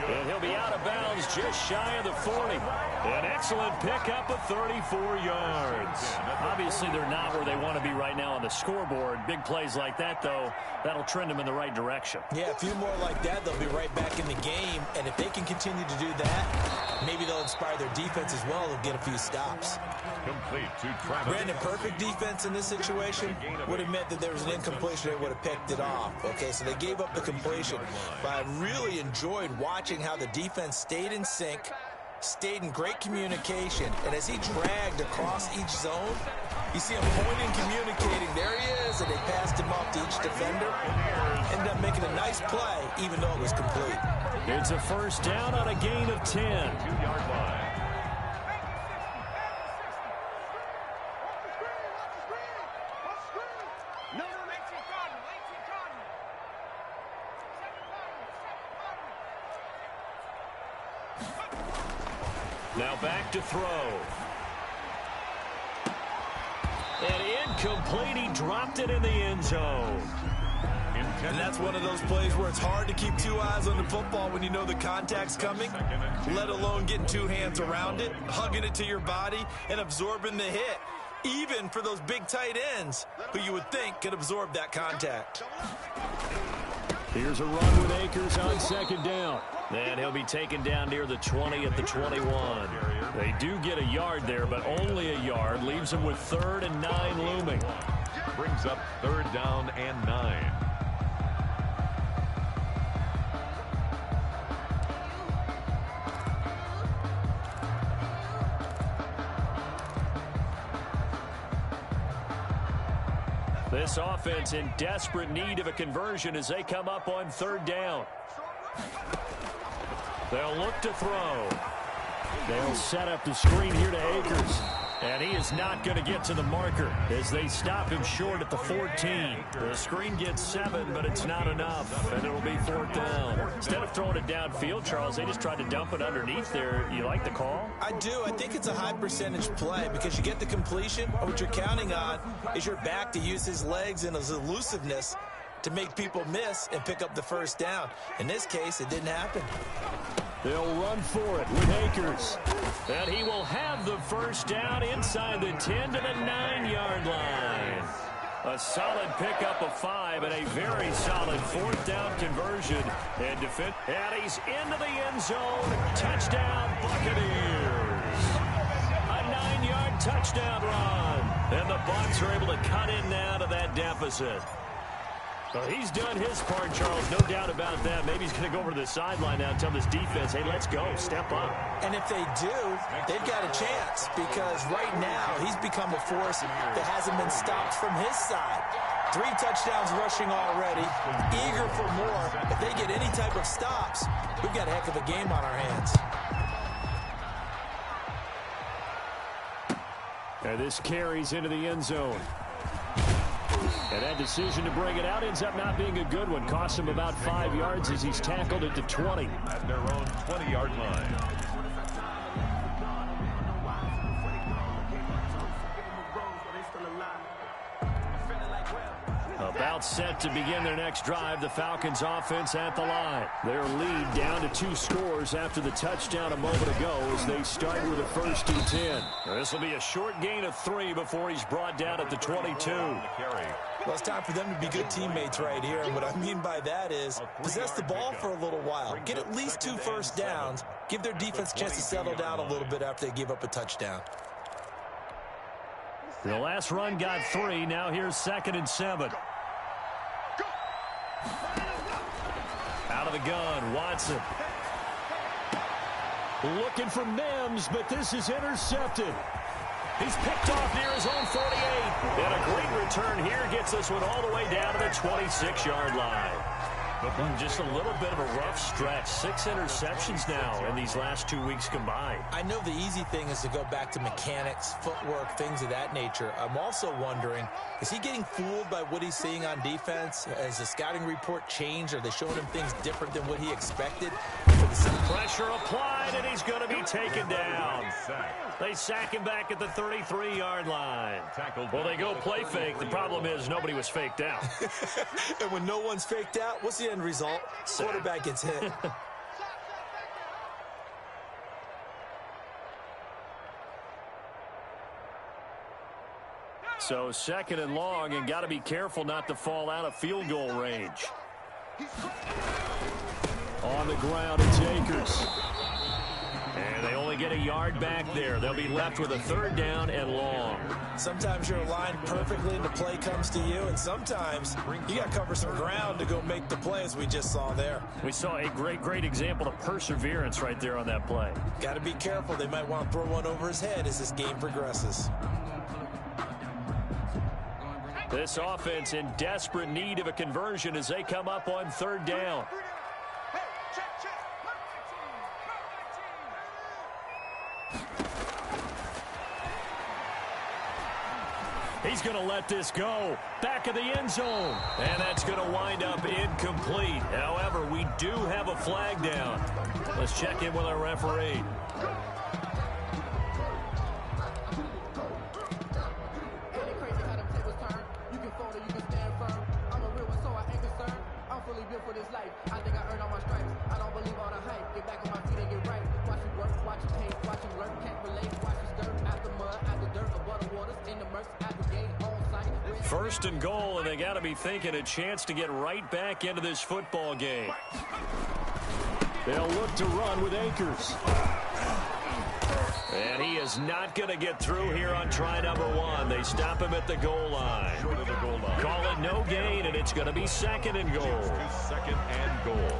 And he'll be out of bounds just shy of the 40. An excellent pickup of 34 yards. Obviously, they're not where they want to be right now on the scoreboard. Big plays like that, though, that'll trend them in the right direction. Yeah, a few more like that, they'll be right back in the game. And if they can continue to do that, maybe they'll inspire their defense as well and get a few stops. Complete to Travis. Brandon, perfect defense in this situation would have meant that there was an incompletion. They would have picked it off. Okay, so they gave up the completion. But I really enjoyed watching how the defense stayed in sync, stayed in great communication, and as he dragged across each zone, you see him pointing, communicating. There he is, and they passed him off to each defender. Ended up making a nice play, even though it was complete. It's a 1st down on a gain of 10. 2-yard line. Now back to throw. And incomplete. He dropped it in the end zone. And that's one of those plays where it's hard to keep 2 eyes on the football when you know the contact's coming, let alone getting 2 hands around it, hugging it to your body, and absorbing the hit, even for those big tight ends who you would think could absorb that contact. Here's a run with Akers on 2nd down. And he'll be taken down near the 20 at the 21. They do get a yard there, but only a yard. Leaves them with 3rd and 9 looming. Brings up 3rd down and 9. This offense in desperate need of a conversion as they come up on 3rd down. They'll look to throw. They'll set up the screen here to Akers. And he is not going to get to the marker as they stop him short at the 14. The screen gets 7, but it's not enough, and it'll be 4th down. Instead of throwing it downfield, Charles, they just tried to dump it underneath there. You like the call? I do. I think it's a high percentage play because you get the completion, and what you're counting on is your back to use his legs and his elusiveness to make people miss and pick up the 1st down. In this case, it didn't happen. They'll run for it with Akers. And he will have the 1st down inside the 10 to the 9-yard line. A solid pickup of 5 and a very solid 4th down conversion. And he's into the end zone. Touchdown, Buccaneers. A 9-yard touchdown run. And the Bucs are able to cut in now to that deficit. So he's done his part, Charles, no doubt about that. Maybe he's going to go over to the sideline now and tell this defense, hey, let's go, step up. And if they do, they've got a chance because right now he's become a force that hasn't been stopped from his side. 3 touchdowns rushing already, eager for more. If they get any type of stops, we've got a heck of a game on our hands. And this carries into the end zone. And that decision to bring it out ends up not being a good one. Costs him about 5 yards as he's tackled it to 20. At their own 20-yard line. About set to begin their next drive, the Falcons offense at the line. Their lead down to 2 scores after the touchdown a moment ago as they start with a 1st and 10. This will be a short gain of 3 before he's brought down at the 22. Well, it's time for them to be good teammates right here. And what I mean by that is possess the ball for a little while. Get at least 2 first downs. Give their defense a chance to settle down a little bit after they give up a touchdown. The last run got 3. Now here's 2nd and 7. Out of the gun, Watson. Looking for Mims, but this is intercepted. He's picked off near his own 48. And a great return here gets this one all the way down to the 26-yard line. Just a little bit of a rough stretch. 6 interceptions now in these last 2 weeks combined. I know the easy thing is to go back to mechanics, footwork, things of that nature. I'm also wondering, is he getting fooled by what he's seeing on defense? Has the scouting report changed? Are they showing him things different than what he expected? Pressure applied, and he's going to be taken down. They sack him back at the 33-yard line. Well, they go play fake. The problem is nobody was faked out. And when no one's faked out, what's the end result? Quarterback gets hit. So 2nd and long, and got to be careful not to fall out of field goal range. On the ground, it's Akers. And they only get a yard back there. They'll be left with a 3rd down and long. Sometimes you're aligned perfectly and the play comes to you, and sometimes you got to cover some ground to go make the play, as we just saw there. We saw a great example of perseverance right there on that play. Got to be careful. They might want to throw one over his head as this game progresses. This offense in desperate need of a conversion as they come up on 3rd down. He's going to let this go. Back of the end zone. And that's going to wind up incomplete. However, we do have a flag down. Let's check in with our referee. For this life, I think I earned all my stripes. I don't believe all the hype. Get back on my feet and get right. Watch it work, watch it paint, watch it work. Can't relate, watch it stir. Out the mud, out the dirt, above the waters, in the murks, out the gate, on site. 1st and goal, and they got to be thinking a chance to get right back into this football game. They'll look to run with Akers. And he is not going to get through here on try number 1. They stop him at the goal line. Call it no gain, and it's going to be 2nd and goal. 2nd and goal.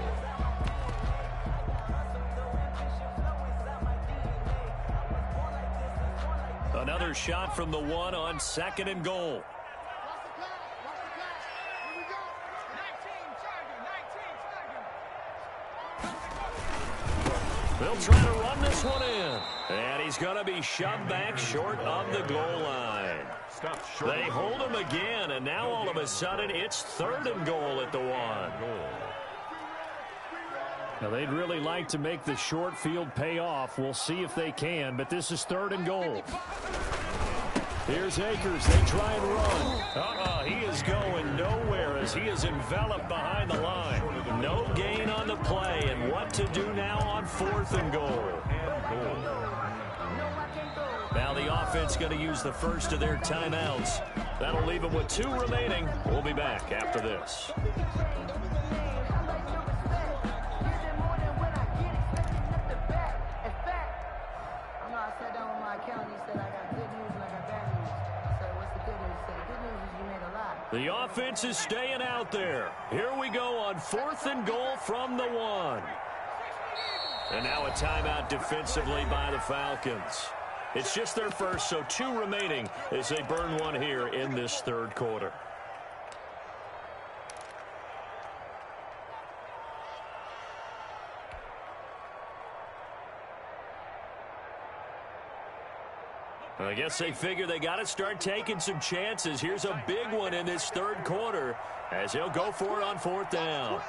Another shot from the 1 on 2nd and goal. They'll try to run this one in. And he's going to be shoved back short of the goal line. They hold him again, and now all of a sudden it's 3rd and goal at the 1. Now they'd really like to make the short field pay off. We'll see if they can, but this is 3rd and goal. Here's Akers. They try and run. He is going nowhere as he is enveloped behind the line. No gain on the play, and what to do now on 4th and goal. Now the offense going to use the first of their timeouts. That'll leave them with 2 remaining. We'll be back after this. The offense is staying out there. Here we go on 4th and goal from the 1. And now a timeout defensively by the Falcons. It's just their first, so 2 remaining as they burn one here in this 3rd quarter. I guess they figure they got to start taking some chances. Here's a big one in this third quarter as he'll go for it on fourth down.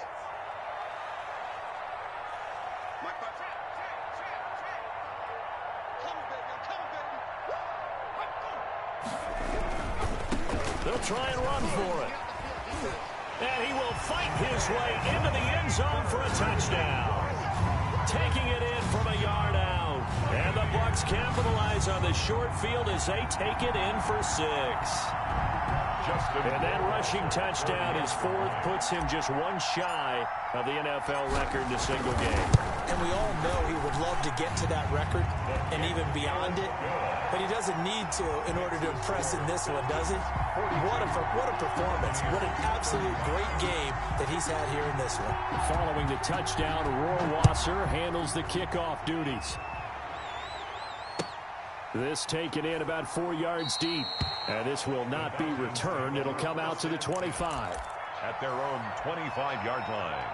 They'll try and run for it. And he will fight his way into the end zone for a touchdown. Taking it in from a yard out. And the Bucs capitalize on the short field as they take it in for 6. And that rushing touchdown, his fourth, puts him just one shy of the NFL record in a single game. And we all know he would love to get to that record and even beyond it. But he doesn't need to in order to impress in this one, does he? What a performance. What an absolute great game that he's had here in this one. Following the touchdown, Rohrwasser handles the kickoff duties. This taken in about 4 yards deep. And this will not be returned. It'll come out to the 25. At their own 25-yard line.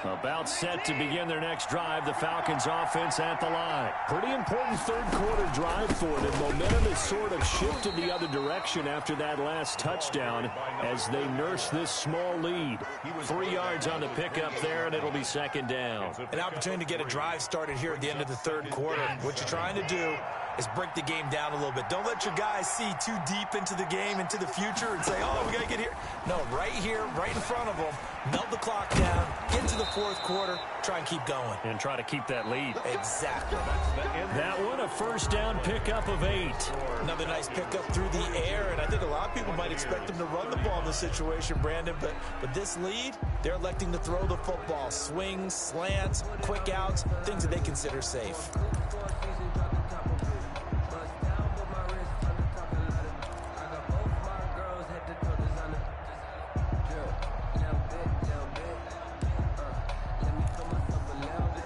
About set to begin their next drive, the Falcons offense at the line. Pretty important third quarter drive for them. Momentum has sort of shifted the other direction after that last touchdown as they nurse this small lead. 3 yards on the pickup there, and it'll be second down. An opportunity to get a drive started here at the end of the third quarter. What you're trying to do is break the game down a little bit. Don't let your guys see too deep into the game, into the future, and say, oh, we got to get here. No, right here, right in front of them, melt the clock down, get into the fourth quarter, try and keep going. And try to keep that lead. Exactly. That one, a first down pickup of 8. Another nice pickup through the air, and I think a lot of people might expect them to run the ball in this situation, Brandon, but this lead, they're electing to throw the football. Swings, slants, quick outs, things that they consider safe.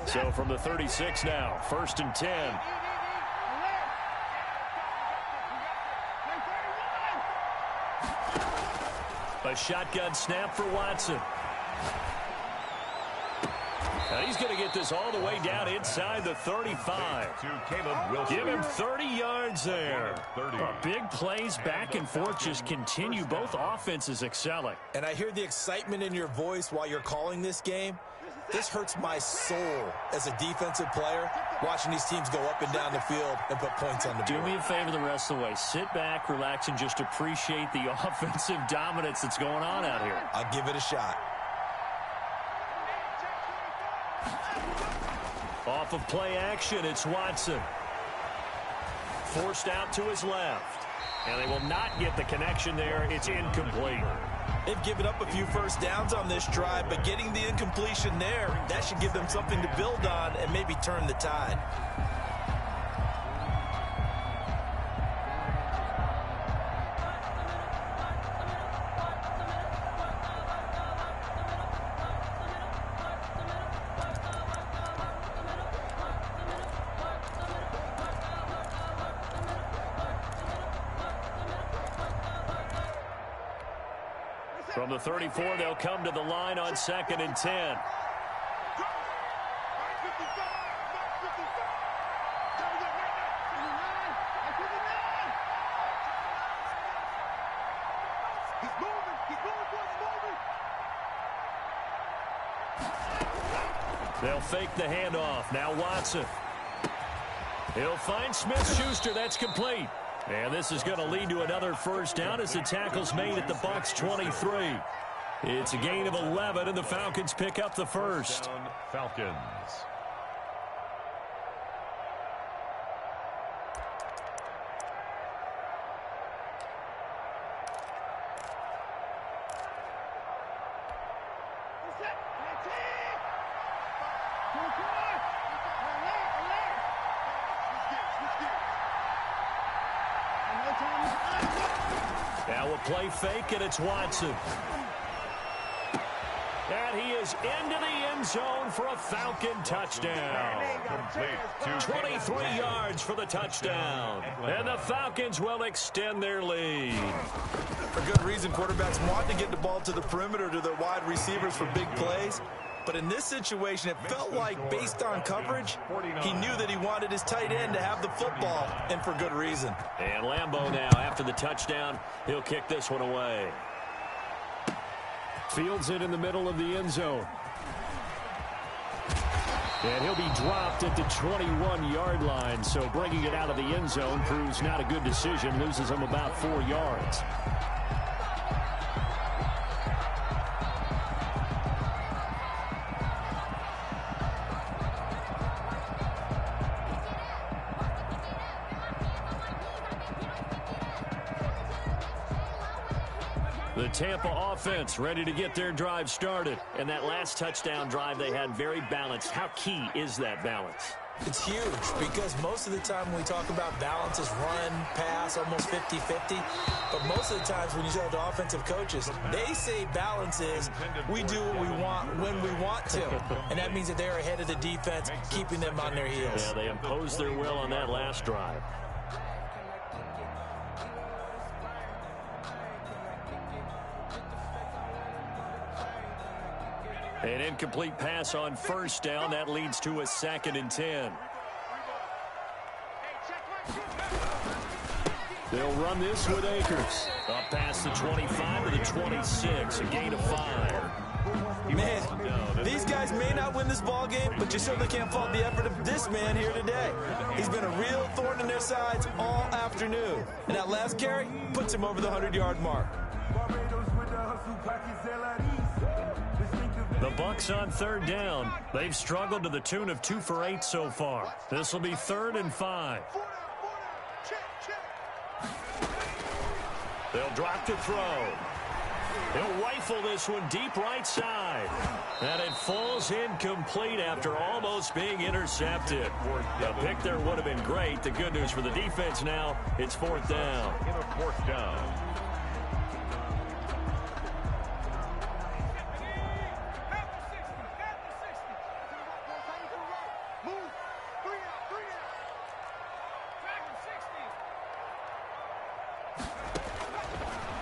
So from the 36 now, 1st and 10. A shotgun snap for Watson. Now he's going to get this all the way down inside the 35. Give him 30 yards there. Big plays back and forth just continue. Both offenses excelling. And I hear the excitement in your voice while you're calling this game. This hurts my soul as a defensive player, watching these teams go up and down the field and put points on the board. Do me a favor the rest of the way. Sit back, relax, and just appreciate the offensive dominance that's going on out here. I'll give it a shot. Off of play action, it's Watson. Forced out to his left. And they will not get the connection there. It's incomplete. They've given up a few first downs on this drive, but getting the incompletion there, that should give them something to build on and maybe turn the tide. From the 34, they'll come to the line on 2nd and 10. They'll fake the handoff. Now Watson. He'll find Smith-Schuster. That's complete. And this is going to lead to another first down as the tackle's made at the Bucs 23. It's a gain of 11, and the Falcons pick up the first. Falcons. Now a play fake, and it's Watson. And he is into the end zone for a Falcon touchdown. 23 yards for the touchdown. And the Falcons will extend their lead. For good reason, quarterbacks want to get the ball to the perimeter to their wide receivers for big plays. But in this situation, it felt like, based on coverage, he knew that he wanted his tight end to have the football, and for good reason. And Lambeau now, after the touchdown, he'll kick this one away. Fields it in the middle of the end zone. And he'll be dropped at the 21-yard line, so bringing it out of the end zone proves not a good decision, loses him about 4 yards. The Tampa offense ready to get their drive started. And that last touchdown drive they had very balanced. How key is that balance? It's huge because most of the time when we talk about balance is run, pass, almost 50-50. But most of the times when you talk to offensive coaches, they say balance is we do what we want when we want to. And that means that they're ahead of the defense, keeping them on their heels. Yeah, they imposed their will on that last drive. An incomplete pass on first down. That leads to a 2nd and 10. They'll run this with Akers. Up past the 25 to the 26. A gain of 5. Man, these guys may not win this ball game, but you certainly can't fault the effort of this man here today. He's been a real thorn in their sides all afternoon. And that last carry puts him over the 100-yard mark. The Bucs on 3rd down. They've struggled to the tune of 2 for 8 so far. This will be 3rd and 5. They'll drop to throw. He'll rifle this one deep right side. And it falls incomplete after almost being intercepted. The pick there would have been great. The good news for the defense now, it's 4th down. In a 4th down.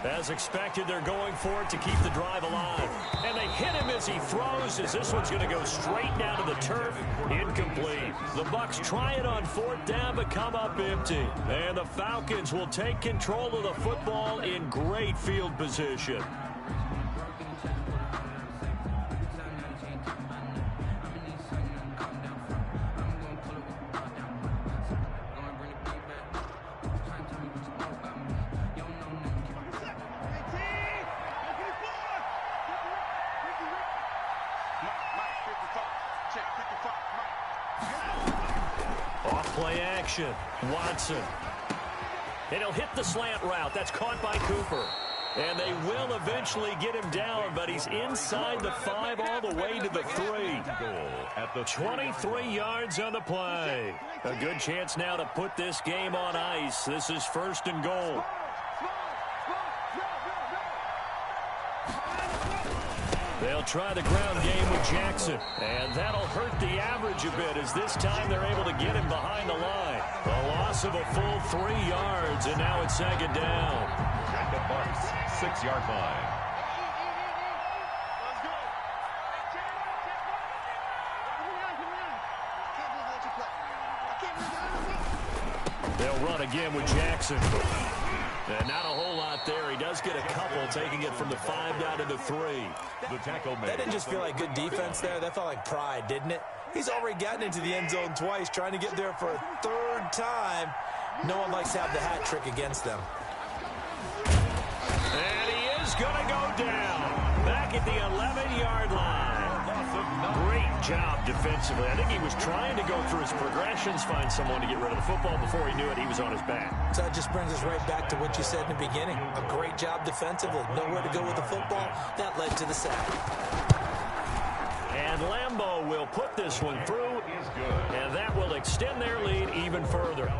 As expected, they're going for it to keep the drive alive. And they hit him as he throws, as this one's going to go straight down to the turf. Incomplete. The Bucs try it on 4th down, but come up empty. And the Falcons will take control of the football in great field position. Off-play action. Watson. And he'll hit the slant route. That's caught by Cooper. And they will eventually get him down, but he's inside the 5 all the way to the 3. At the 23 yards on the play. A good chance now to put this game on ice. This is 1st and goal. They'll try the ground game with Jackson. And that'll hurt the average a bit, as this time they're able to get him behind the line. A loss of a full 3 yards, and now it's 2nd down. At the Bucs 6-yard line. They'll run again with Jackson. And not a whole lot there. He does get a couple, taking it from the 5 down to the 3. The tackle made. That didn't just feel like good defense there. That felt like pride, didn't it? He's already gotten into the end zone twice, trying to get there for a 3rd time. No one likes to have the hat trick against them. And he is going to go down. Back at the 11-yard line. Great job defensively. I think he was trying to go through his progressions, find someone to get rid of the football. Before he knew it, he was on his back. So that just brings us right back to what you said in the beginning. A great job defensively. Nowhere to go with the football. That led to the sack. And Lambeau will put this one through And that will extend their lead even further.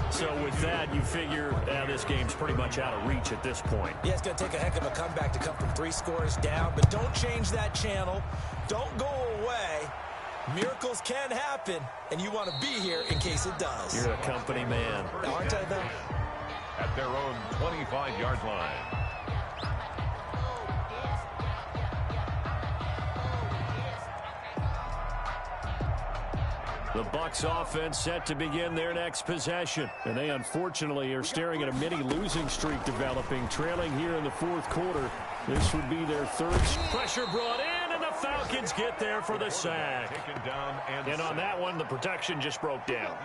So with that, you figure this game's pretty much out of reach at this point. Yeah, it's going to take a heck of a comeback to come from 3 scores down, but don't change that channel. Don't go away. Miracles can happen, and you want to be here in case it does. You're a company man. Aren't I, though? At their own 25-yard line. The Bucs offense set to begin their next possession. And they unfortunately are staring at a mini losing streak developing, trailing here in the 4th quarter. This would be their 3rd. Pressure brought in, and the Falcons get there for the sack. And on that one, the protection just broke down.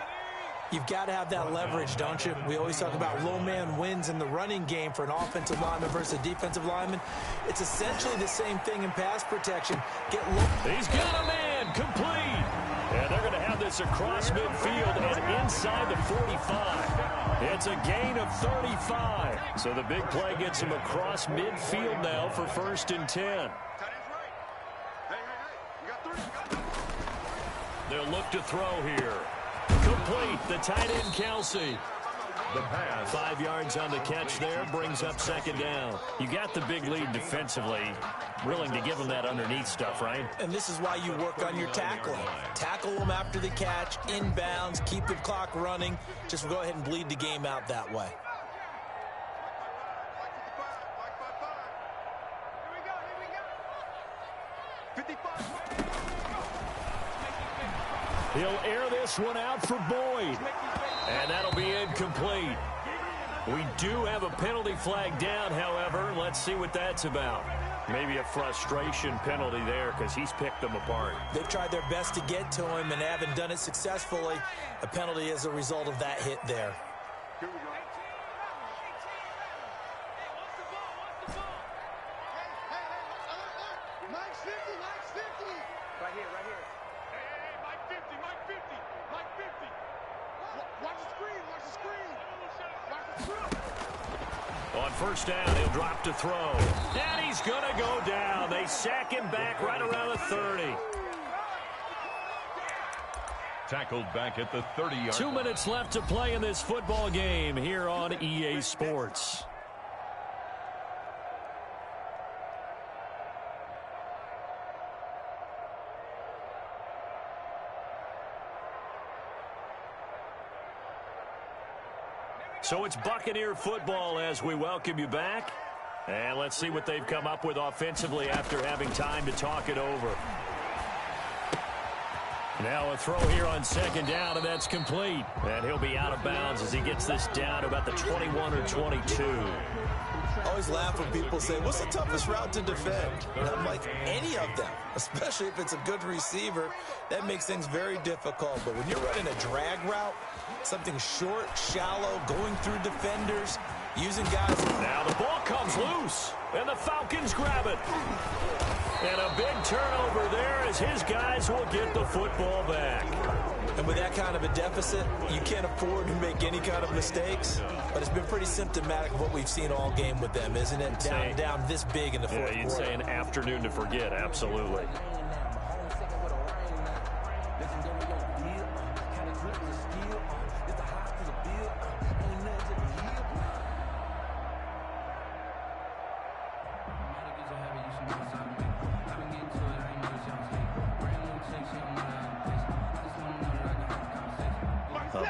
You've got to have that leverage, don't you? We always talk about low man wins in the running game for an offensive lineman versus a defensive lineman. It's essentially the same thing in pass protection. Get low. He's got a man, complete. And they're going to have this across midfield and inside the 45. It's a gain of 35. So the big play gets him across midfield now for 1st and 10. They'll look to throw here. Complete, the tight end, Kelsey. The pass. 5 yards on the catch there, brings up 2nd down. You got the big lead defensively. Willing to give them that underneath stuff, right? And this is why you work on your tackling. Tackle them after the catch, inbounds, keep the clock running. Just go ahead and bleed the game out that way. He'll air this one out for Boyd. And that'll be incomplete. We do have a penalty flag down, however. Let's see what that's about. Maybe a frustration penalty there because he's picked them apart. They've tried their best to get to him and haven't done it successfully. A penalty as a result of that hit there. Here we go. Mike 50, Mike 50. Right here, right here. Hey, Mike 50, Mike 50, Mike 50. Watch the screen, watch the screen. Watch the screen. On 1st down, he'll drop to throw. And he's going to go down. They sack him back right around the 30. Tackled back at the 30-yard 2 minutes left to play in this football game here on EA Sports. So it's Buccaneer football as we welcome you back. And let's see what they've come up with offensively after having time to talk it over. Now a throw here on 2nd down, and that's complete. And he'll be out of bounds as he gets this down to about the 21 or 22. I always laugh when people say, what's the toughest route to defend? And I'm like, any of them, especially if it's a good receiver. That makes things very difficult. But when you're running a drag route, something short, shallow, going through defenders, using guys. Now the ball comes loose, and the Falcons grab it. And a big turnover there as his guys will get the football back. And with that kind of a deficit, you can't afford to make any kind of mistakes. But it's been pretty symptomatic of what we've seen all game with them, isn't it? Down this big in the 4th quarter. Yeah, you'd say an afternoon to forget, absolutely.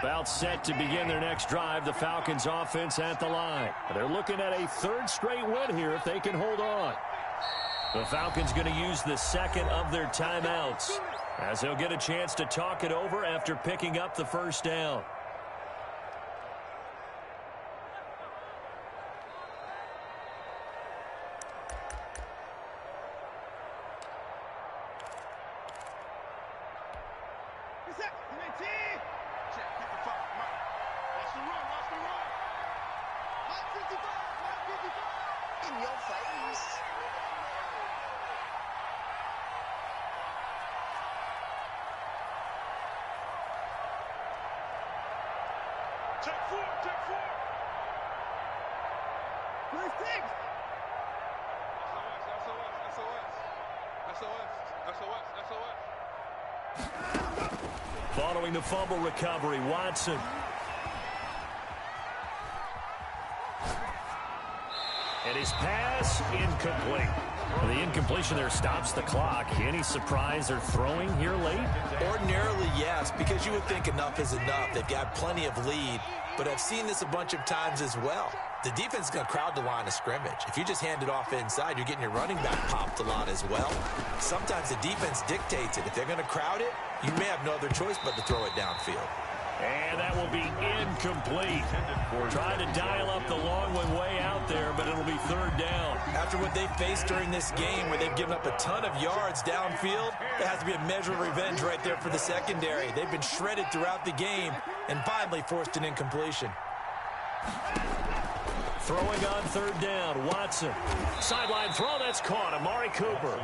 About set to begin their next drive, the Falcons offense at the line. They're looking at a 3rd straight win here if they can hold on. The Falcons going to use the 2nd of their timeouts as they'll get a chance to talk it over after picking up the 1st down. Following the fumble recovery, Watson. And his pass incomplete. The incompletion there stops the clock. Any surprise they're throwing here late? Ordinarily, yes, because you would think enough is enough. They've got plenty of lead, but I've seen this a bunch of times as well. The defense is going to crowd the line of scrimmage. If you just hand it off inside, you're getting your running back popped a lot as well. Sometimes the defense dictates it. If they're going to crowd it, you may have no other choice but to throw it downfield. And that will be incomplete. Trying to dial up the long one way out there, but it'll be third down. After what they faced during this game where they've given up a ton of yards downfield, there has to be a measure of revenge right there for the secondary. They've been shredded throughout the game and finally forced an incompletion. Throwing on third down, Watson. Sideline throw, that's caught. Amari Cooper.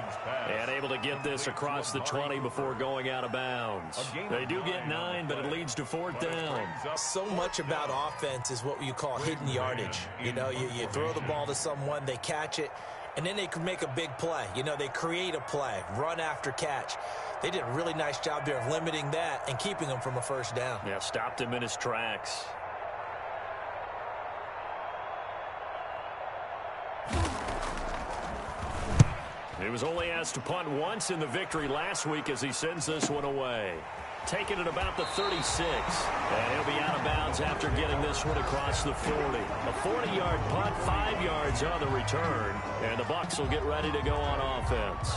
And able to get this across the 20 before going out of bounds. They do get 9, but it leads to fourth down. So much about offense is what you call hidden yardage. You know, you throw the ball to someone, they catch it, and then they can make a big play. You know, they create a play, run after catch. They did a really nice job there of limiting that and keeping them from a first down. Yeah, stopped him in his tracks. He was only asked to punt once in the victory last week as he sends this one away. Taking it about the 36. And he'll be out of bounds after getting this one across the 40. A 40-yard punt, 5 yards on the return. And the Bucs will get ready to go on offense.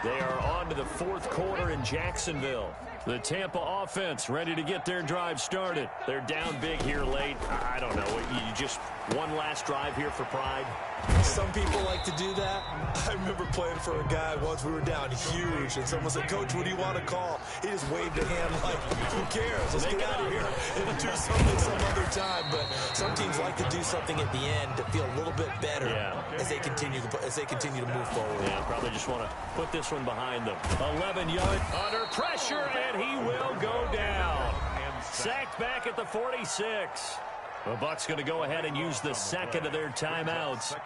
They are on to the fourth quarter in Jacksonville. The Tampa offense ready to get their drive started. They're down big here late. I don't know. You just one last drive here for pride? Some people like to do that. I remember playing for a guy once. We were down huge, and someone said, "Coach, what do you want to call?" He just waved a hand like, "Who cares? Let's get out of here and do something some other time." But some teams like to do something at the end to feel a little bit better as they continue to move forward. Yeah, probably just want to put this one behind them. 11-yard under pressure, and he will go down. Sacked back at the 46. The Bucs going to go ahead and use the second of their timeouts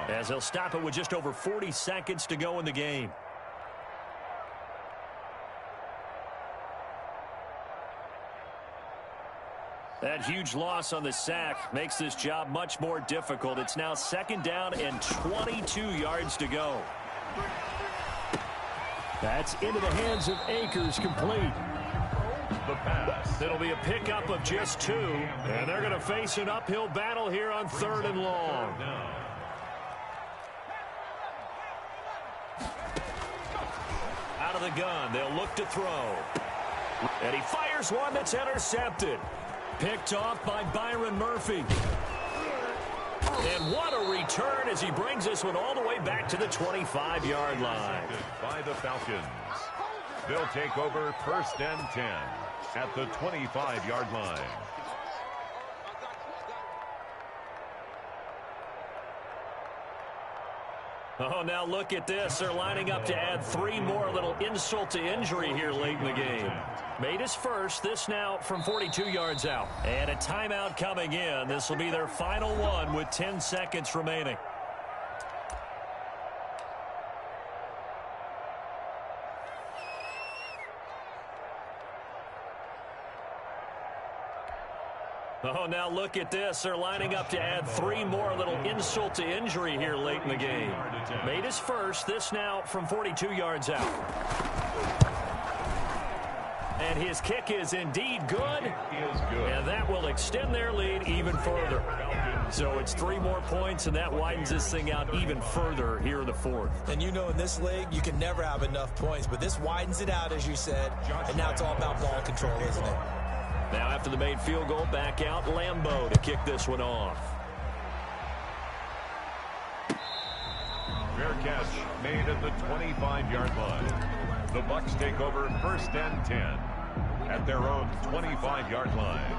as they'll stop it with just over 40 seconds to go in the game. That huge loss on the sack makes this job much more difficult. It's now second down and 22 yards to go. That's into the hands of Akers, complete. The pass. It'll be a pickup of just 2, and they're going to face an uphill battle here on third and long. Out of the gun, they'll look to throw. And he fires one that's intercepted. Picked off by Byron Murphy. And what a return as he brings this one all the way back to the 25-yard line. By the Falcons. They'll take over first and 10 at the 25-yard line. Oh, now look at this. They're lining up to add 3 more. A little insult to injury here late in the game. Made his first. This now from 42 yards out. And a timeout coming in. This will be their final one with 10 seconds remaining. Oh, now look at this. They're lining up to add 3 more. A little insult to injury here late in the game. Made his first. This now from 42 yards out. And his kick is indeed good. And that will extend their lead even further. So it's 3 more points, and that widens this thing out even further here in the fourth. And you know, in this league, you can never have enough points. But this widens it out, as you said. And now it's all about ball control, isn't it? Now after the made field goal, back out Lambeau to kick this one off. Fair catch made at the 25-yard line. The Bucs take over first and 10 at their own 25-yard line.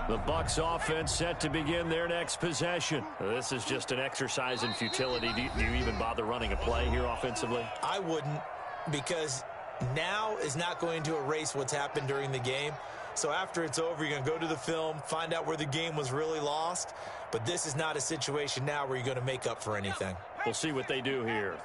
The Bucs offense set to begin their next possession. This is just an exercise in futility. Do you even bother running a play here offensively? I wouldn't, because now is not going to erase what's happened during the game. So after it's over, you're going to go to the film, find out where the game was really lost. But this is not a situation now where you're going to make up for anything. We'll see what they do here.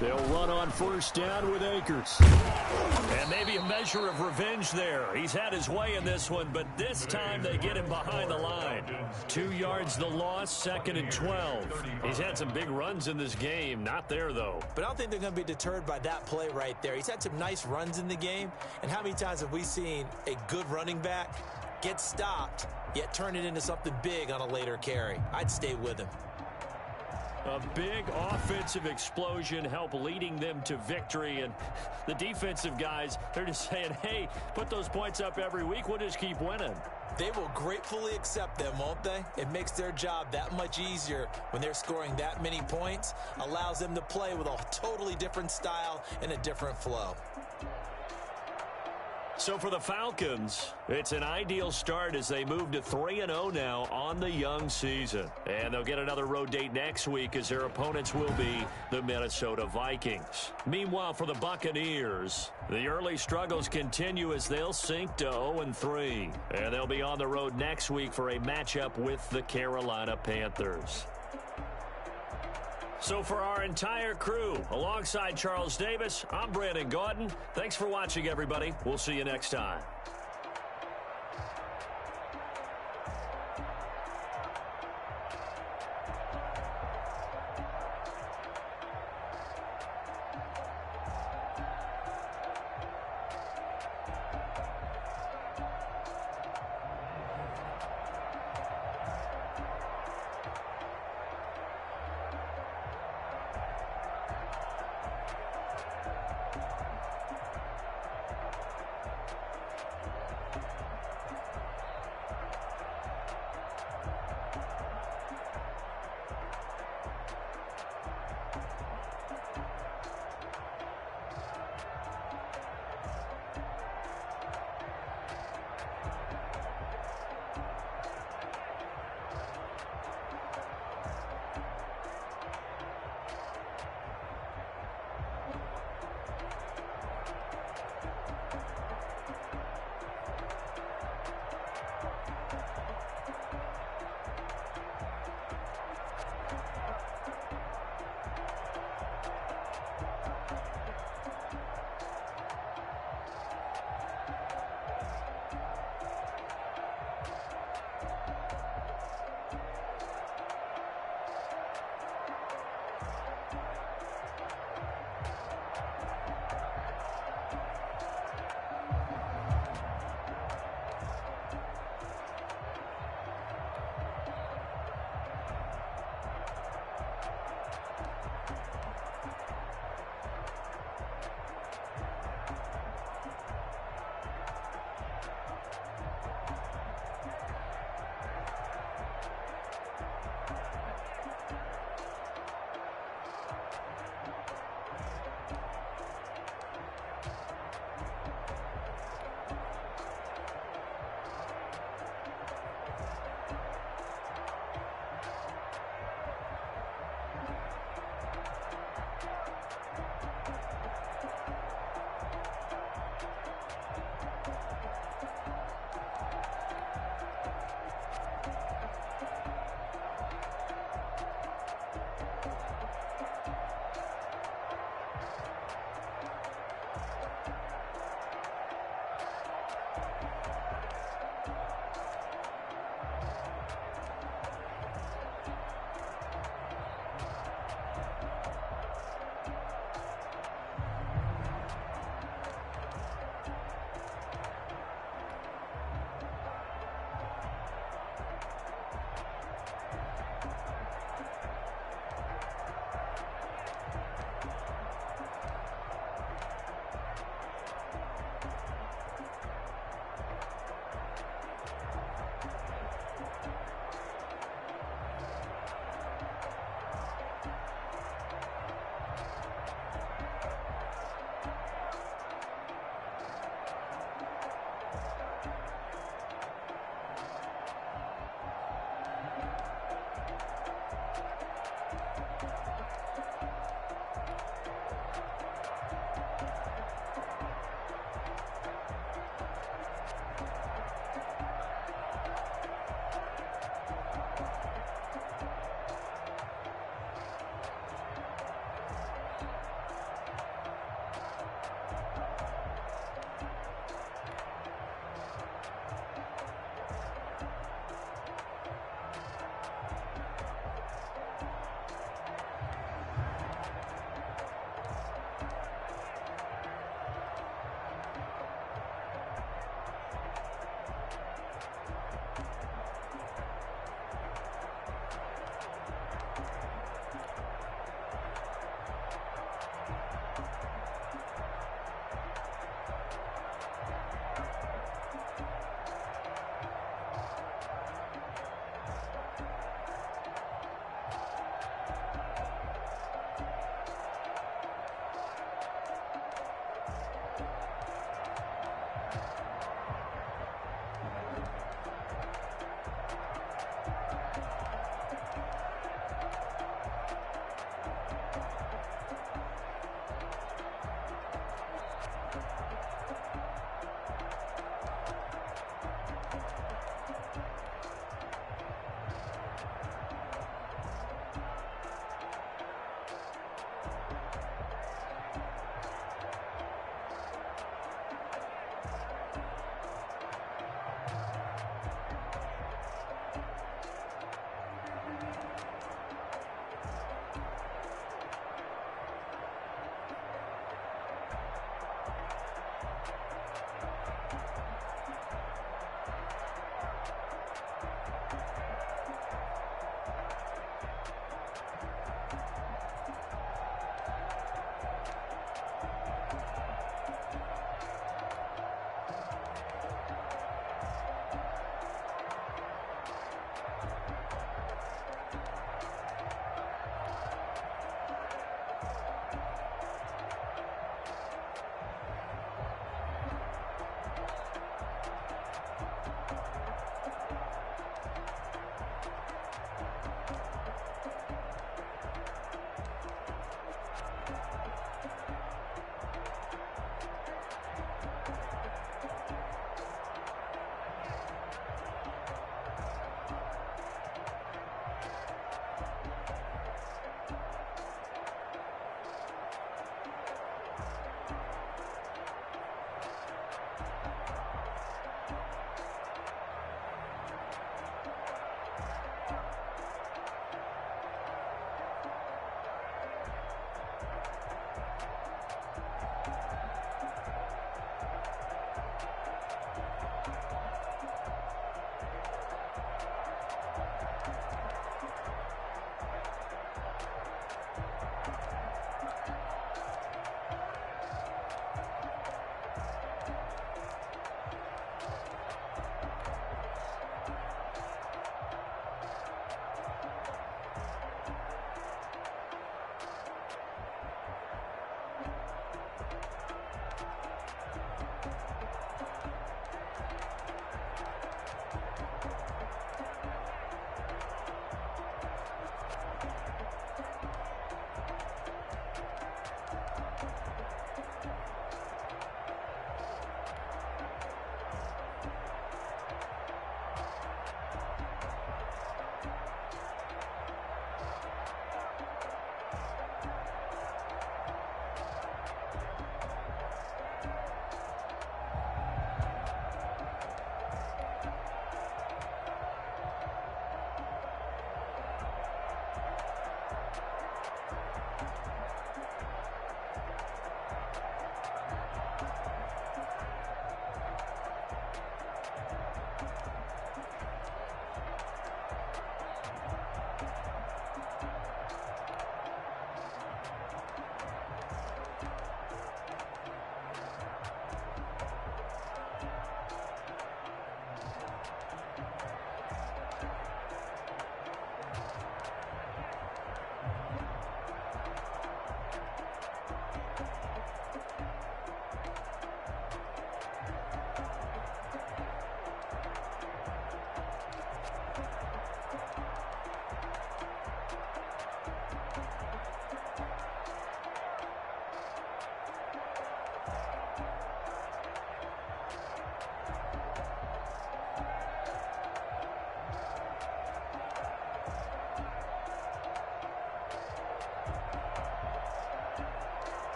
They'll run on first down with Akers. And maybe a measure of revenge there. He's had his way in this one, but this time they get him behind the line. 2 yards the loss, 2nd and 12. He's had some big runs in this game. Not there, though. But I don't think they're going to be deterred by that play right there. He's had some nice runs in the game. And how many times have we seen a good running back get stopped, yet turn it into something big on a later carry? I'd stay with him. A big offensive explosion helped leading them to victory. And the defensive guys, they're just saying, hey, put those points up every week. We'll just keep winning. They will gratefully accept them, won't they? It makes their job that much easier when they're scoring that many points. Allows them to play with a totally different style and a different flow. So for the Falcons, it's an ideal start as they move to 3-0 now on the young season. And they'll get another road date next week as their opponents will be the Minnesota Vikings. Meanwhile, for the Buccaneers, the early struggles continue as they'll sink to 0-3. And they'll be on the road next week for a matchup with the Carolina Panthers. So for our entire crew, alongside Charles Davis, I'm Brandon Gaudin. Thanks for watching, everybody. We'll see you next time.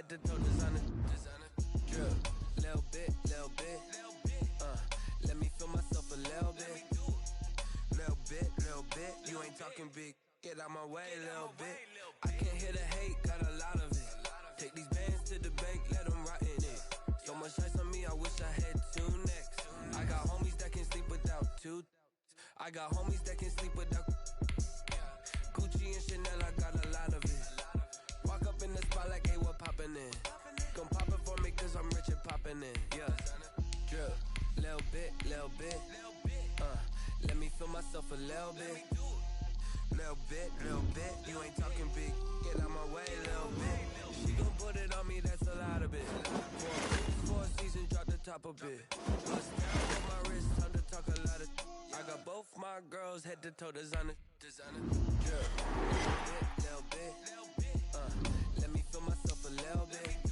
head to toe designer. Drip, little bit. Let me feel myself a little bit. Little bit. You ain't talking big. Get out my way, little bit. I can't hear the hate, got a lot of it. Take these bands to the bank, let them rot in it. So much ice on me, I wish I had 2 necks. I got homies that can sleep without 2. I got homies that can sleep without Gucci and Chanel, I got a lot of it. Walk up in the spot like, hey, what poppin' in? Come pop it for me, cause I'm rich and poppin' in. Yeah, drip, little bit. Let me feel myself a little bit. Little bit. You ain't talking big. Get out my way, little bit. She gon' put it on me, that's a lot of it. 4 seasons, drop the top a bit. Bust down on my wrist, time to talk a lot of. I got both my girls head to toe designer. Drip, little bit. Let me feel myself a little bit.